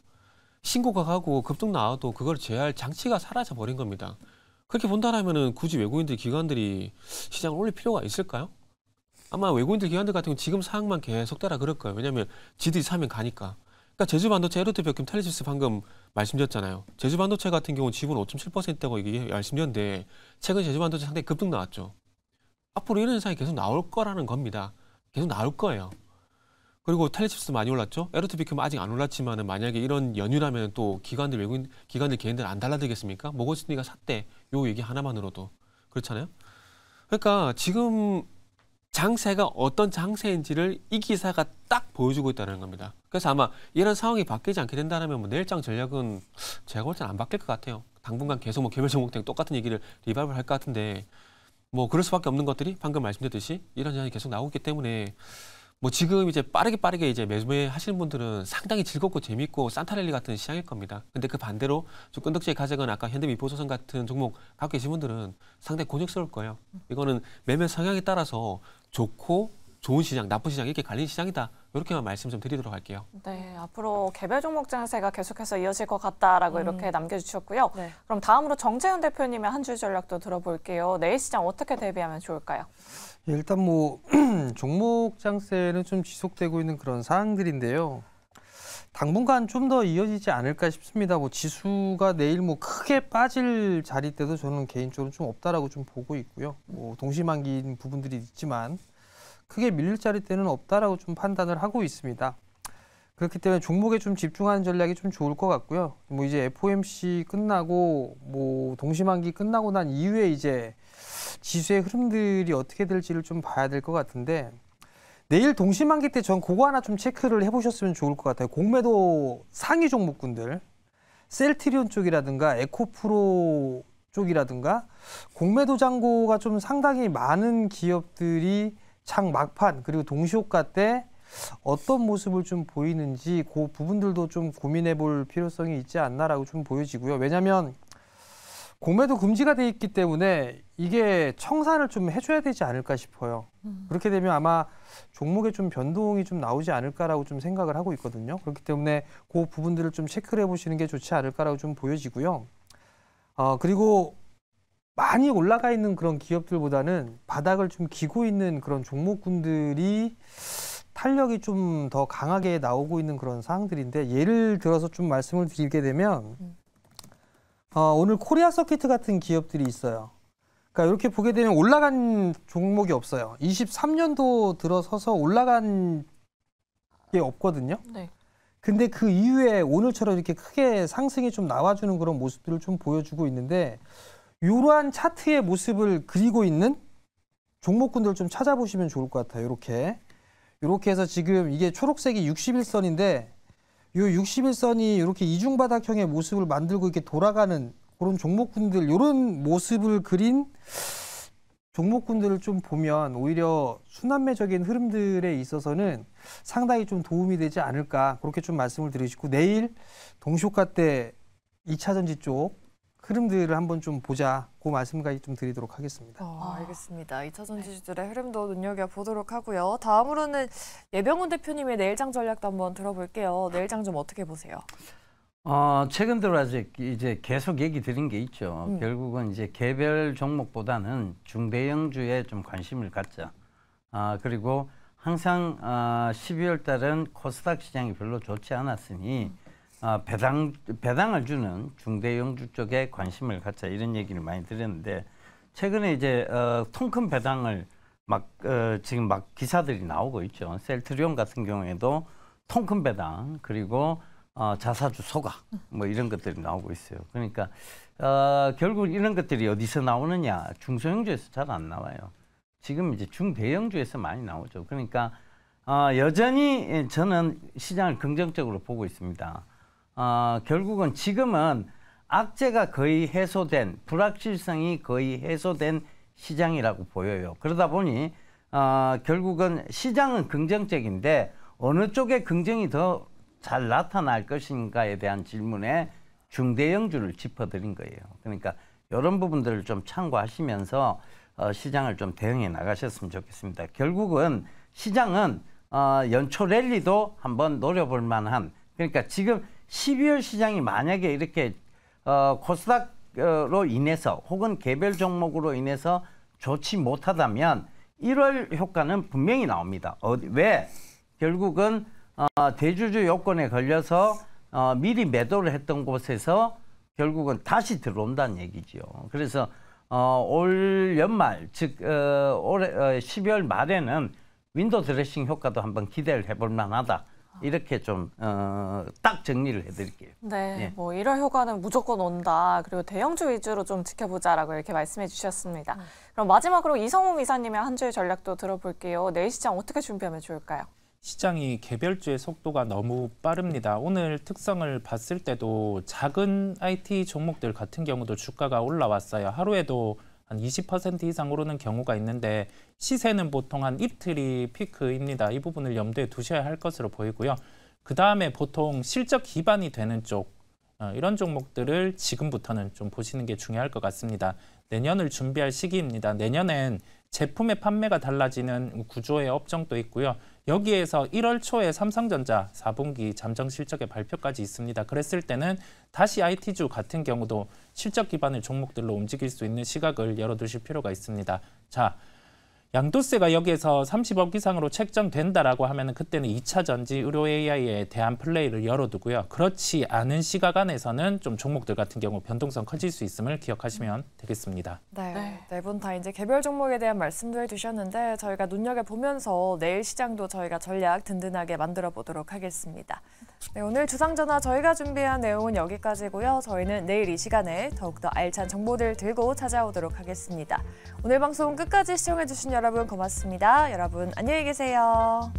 신고가 가고 급등 나와도 그걸 제어할 장치가 사라져 버린 겁니다. 그렇게 본다라면은 굳이 외국인들 기관들이 시장을 올릴 필요가 있을까요? 아마 외국인들 기관들 같은 경우 지금 상황만 계속 따라 그럴 거예요. 왜냐하면 지들이 사면 가니까. 그러니까 제주반도체, LOT 백큐ම්, 텔레칩스 방금 말씀드렸잖아요. 제주반도체 같은 경우는 지분 5.7%고 이게 말씀드렸는데 최근 제주반도체 상당히 급등 나왔죠. 앞으로 이런 현상이 계속 나올 거라는 겁니다. 계속 나올 거예요. 그리고 텔레칩스도 많이 올랐죠. LOT 백큐ම් 아직 안 올랐지만은 만약에 이런 연휴라면 또 기관들, 외국인 기관들 개인들 안 달라들겠습니까? 모건 스탠리가 샀대. 요 얘기 하나만으로도 그렇잖아요. 그러니까 지금 장세가 어떤 장세인지를 이 기사가 딱 보여주고 있다는 겁니다. 그래서 아마 이런 상황이 바뀌지 않게 된다면 뭐 내일장 전략은 제가 볼 때는 안 바뀔 것 같아요. 당분간 계속 뭐 개별 종목 등 똑같은 얘기를 리바이벌 할 것 같은데 뭐 그럴 수밖에 없는 것들이 방금 말씀드렸듯이 이런 현상이 계속 나오고 있기 때문에 뭐 지금 이제 빠르게 이제 매수매 하시는 분들은 상당히 즐겁고 재밌고 산타랠리 같은 시장일 겁니다. 근데 그 반대로 좀 끈덕지게 가져간 아까 현대미포소선 같은 종목 갖고 계신 분들은 상당히 곤욕스러울 거예요. 이거는 매매 성향에 따라서 좋고 좋은 시장, 나쁜 시장 이렇게 갈린 시장이다. 이렇게만 말씀 좀 드리도록 할게요. 네, 앞으로 개별 종목 장세가 계속해서 이어질 것 같다라고 이렇게 남겨주셨고요. 네. 그럼 다음으로 정재훈 대표님의 한 줄 전략도 들어볼게요. 내일 시장 어떻게 대비하면 좋을까요? 일단 뭐 종목 장세는 좀 지속되고 있는 그런 상황들인데요. 당분간 좀 더 이어지지 않을까 싶습니다. 뭐 지수가 내일 뭐 크게 빠질 자리대도 저는 개인적으로 좀 없다라고 좀 보고 있고요. 뭐 동시만기인 부분들이 있지만 크게 밀릴 자리대는 없다라고 좀 판단을 하고 있습니다. 그렇기 때문에 종목에 좀 집중하는 전략이 좀 좋을 것 같고요. 뭐 이제 FOMC 끝나고 뭐 동시만기 끝나고 난 이후에 이제 지수의 흐름들이 어떻게 될지를 좀 봐야 될 것 같은데 내일 동시만기 때 전 그거 하나 좀 체크를 해보셨으면 좋을 것 같아요. 공매도 상위 종목군들 셀트리온 쪽이라든가 에코프로 쪽이라든가 공매도 잔고가 좀 상당히 많은 기업들이 장 막판 그리고 동시호가 때 어떤 모습을 좀 보이는지 그 부분들도 좀 고민해 볼 필요성이 있지 않나라고 좀 보여지고요. 왜냐하면 공매도 금지가 돼 있기 때문에 이게 청산을 좀 해줘야 되지 않을까 싶어요. 그렇게 되면 아마 종목에 좀 변동이 좀 나오지 않을까라고 좀 생각을 하고 있거든요. 그렇기 때문에 그 부분들을 좀 체크를 해보시는 게 좋지 않을까라고 좀 보여지고요. 그리고 많이 올라가 있는 그런 기업들보다는 바닥을 좀 기고 있는 그런 종목군들이 탄력이 좀 더 강하게 나오고 있는 그런 상황들인데 예를 들어서 좀 말씀을 드리게 되면 오늘 코리아 서킷 같은 기업들이 있어요. 그러니까 이렇게 보게 되면 올라간 종목이 없어요. 23년도 들어서서 올라간 게 없거든요. 네. 근데 그 이후에 오늘처럼 이렇게 크게 상승이 좀 나와주는 그런 모습들을 좀 보여주고 있는데 이러한 차트의 모습을 그리고 있는 종목군들을 좀 찾아보시면 좋을 것 같아요. 이렇게 해서 지금 이게 초록색이 61선인데 이 61선이 이렇게 이중바닥형의 모습을 만들고 이렇게 돌아가는 그런 종목군들, 이런 모습을 그린 종목군들을 좀 보면 오히려 순환매적인 흐름들에 있어서는 상당히 좀 도움이 되지 않을까 그렇게 좀 말씀을 드리시고 내일 동시호가 때 2차전지 쪽 흐름들을 한번 좀 보자 그 말씀까지 좀 드리도록 하겠습니다. 알겠습니다. 2차 전지주들의 흐름도 눈여겨보도록 하고요. 다음으로는 예병훈 대표님의 내일장 전략도 한번 들어볼게요. 내일장 좀 어떻게 보세요? 최근 들어 이제 계속 얘기 드린 게 있죠. 결국은 이제 개별 종목보다는 중대형주에 좀 관심을 갖자. 그리고 항상 12월 달은 코스닥 시장이 별로 좋지 않았으니 배당을 주는 중대형주 쪽에 관심을 갖자 이런 얘기를 많이 드렸는데 최근에 이제 통 큰 배당을 지금 막 기사들이 나오고 있죠. 셀트리온 같은 경우에도 통 큰 배당 그리고 자사주 소각 뭐 이런 것들이 나오고 있어요. 그러니까 결국 이런 것들이 어디서 나오느냐? 중소형주에서 잘 안 나와요. 지금 이제 중대형주에서 많이 나오죠. 그러니까 여전히 저는 시장을 긍정적으로 보고 있습니다. 결국은 지금은 악재가 거의 해소된 불확실성이 거의 해소된 시장이라고 보여요. 그러다 보니 결국은 시장은 긍정적인데 어느 쪽에 긍정이 더 잘 나타날 것인가에 대한 질문에 중대형주를 짚어드린 거예요. 그러니까 이런 부분들을 좀 참고하시면서 시장을 좀 대응해 나가셨으면 좋겠습니다. 결국은 시장은 연초 랠리도 한번 노려볼 만한 그러니까 지금 12월 시장이 만약에 이렇게 코스닥으로 인해서 혹은 개별 종목으로 인해서 좋지 못하다면 1월 효과는 분명히 나옵니다. 왜? 결국은 대주주 요건에 걸려서 미리 매도를 했던 곳에서 결국은 다시 들어온다는 얘기죠. 그래서 올 연말 즉 올해 12월 말에는 윈도우 드레싱 효과도 한번 기대를 해볼 만하다. 이렇게 좀 딱 정리를 해드릴게요. 네, 예. 뭐 1월 효과는 무조건 온다. 그리고 대형주 위주로 좀 지켜보자라고 이렇게 말씀해 주셨습니다. 그럼 마지막으로 이성훈 이사님의 한 주의 전략도 들어볼게요. 내일 시장 어떻게 준비하면 좋을까요? 시장이 개별주의 속도가 너무 빠릅니다. 오늘 특성을 봤을 때도 작은 IT 종목들 같은 경우도 주가가 올라왔어요. 하루에도 한 20% 이상 오르는 경우가 있는데 시세는 보통 한 이틀이 피크입니다. 이 부분을 염두에 두셔야 할 것으로 보이고요. 그 다음에 보통 실적 기반이 되는 쪽 이런 종목들을 지금부터는 좀 보시는 게 중요할 것 같습니다. 내년을 준비할 시기입니다. 내년엔 제품의 판매가 달라지는 구조의 업종도 있고요. 여기에서 1월 초에 삼성전자 4분기 잠정 실적의 발표까지 있습니다. 그랬을 때는 다시 IT주 같은 경우도 실적 기반의 종목들로 움직일 수 있는 시각을 열어두실 필요가 있습니다. 자, 양도세가 여기에서 30억 이상으로 책정된다라고 하면 그때는 2차 전지, 의료 AI에 대한 플레이를 열어두고요. 그렇지 않은 시각 안에서는 좀 종목들 같은 경우 변동성 커질 수 있음을 기억하시면 되겠습니다. 네 분 다 이제 개별 종목에 대한 말씀도 해주셨는데 저희가 눈여겨보면서 내일 시장도 저희가 전략 든든하게 만들어 보도록 하겠습니다. 네, 오늘 주상전화 저희가 준비한 내용은 여기까지고요. 저희는 내일 이 시간에 더욱더 알찬 정보들 들고 찾아오도록 하겠습니다. 오늘 방송 끝까지 시청해주신 여러분 고맙습니다. 여러분 안녕히 계세요.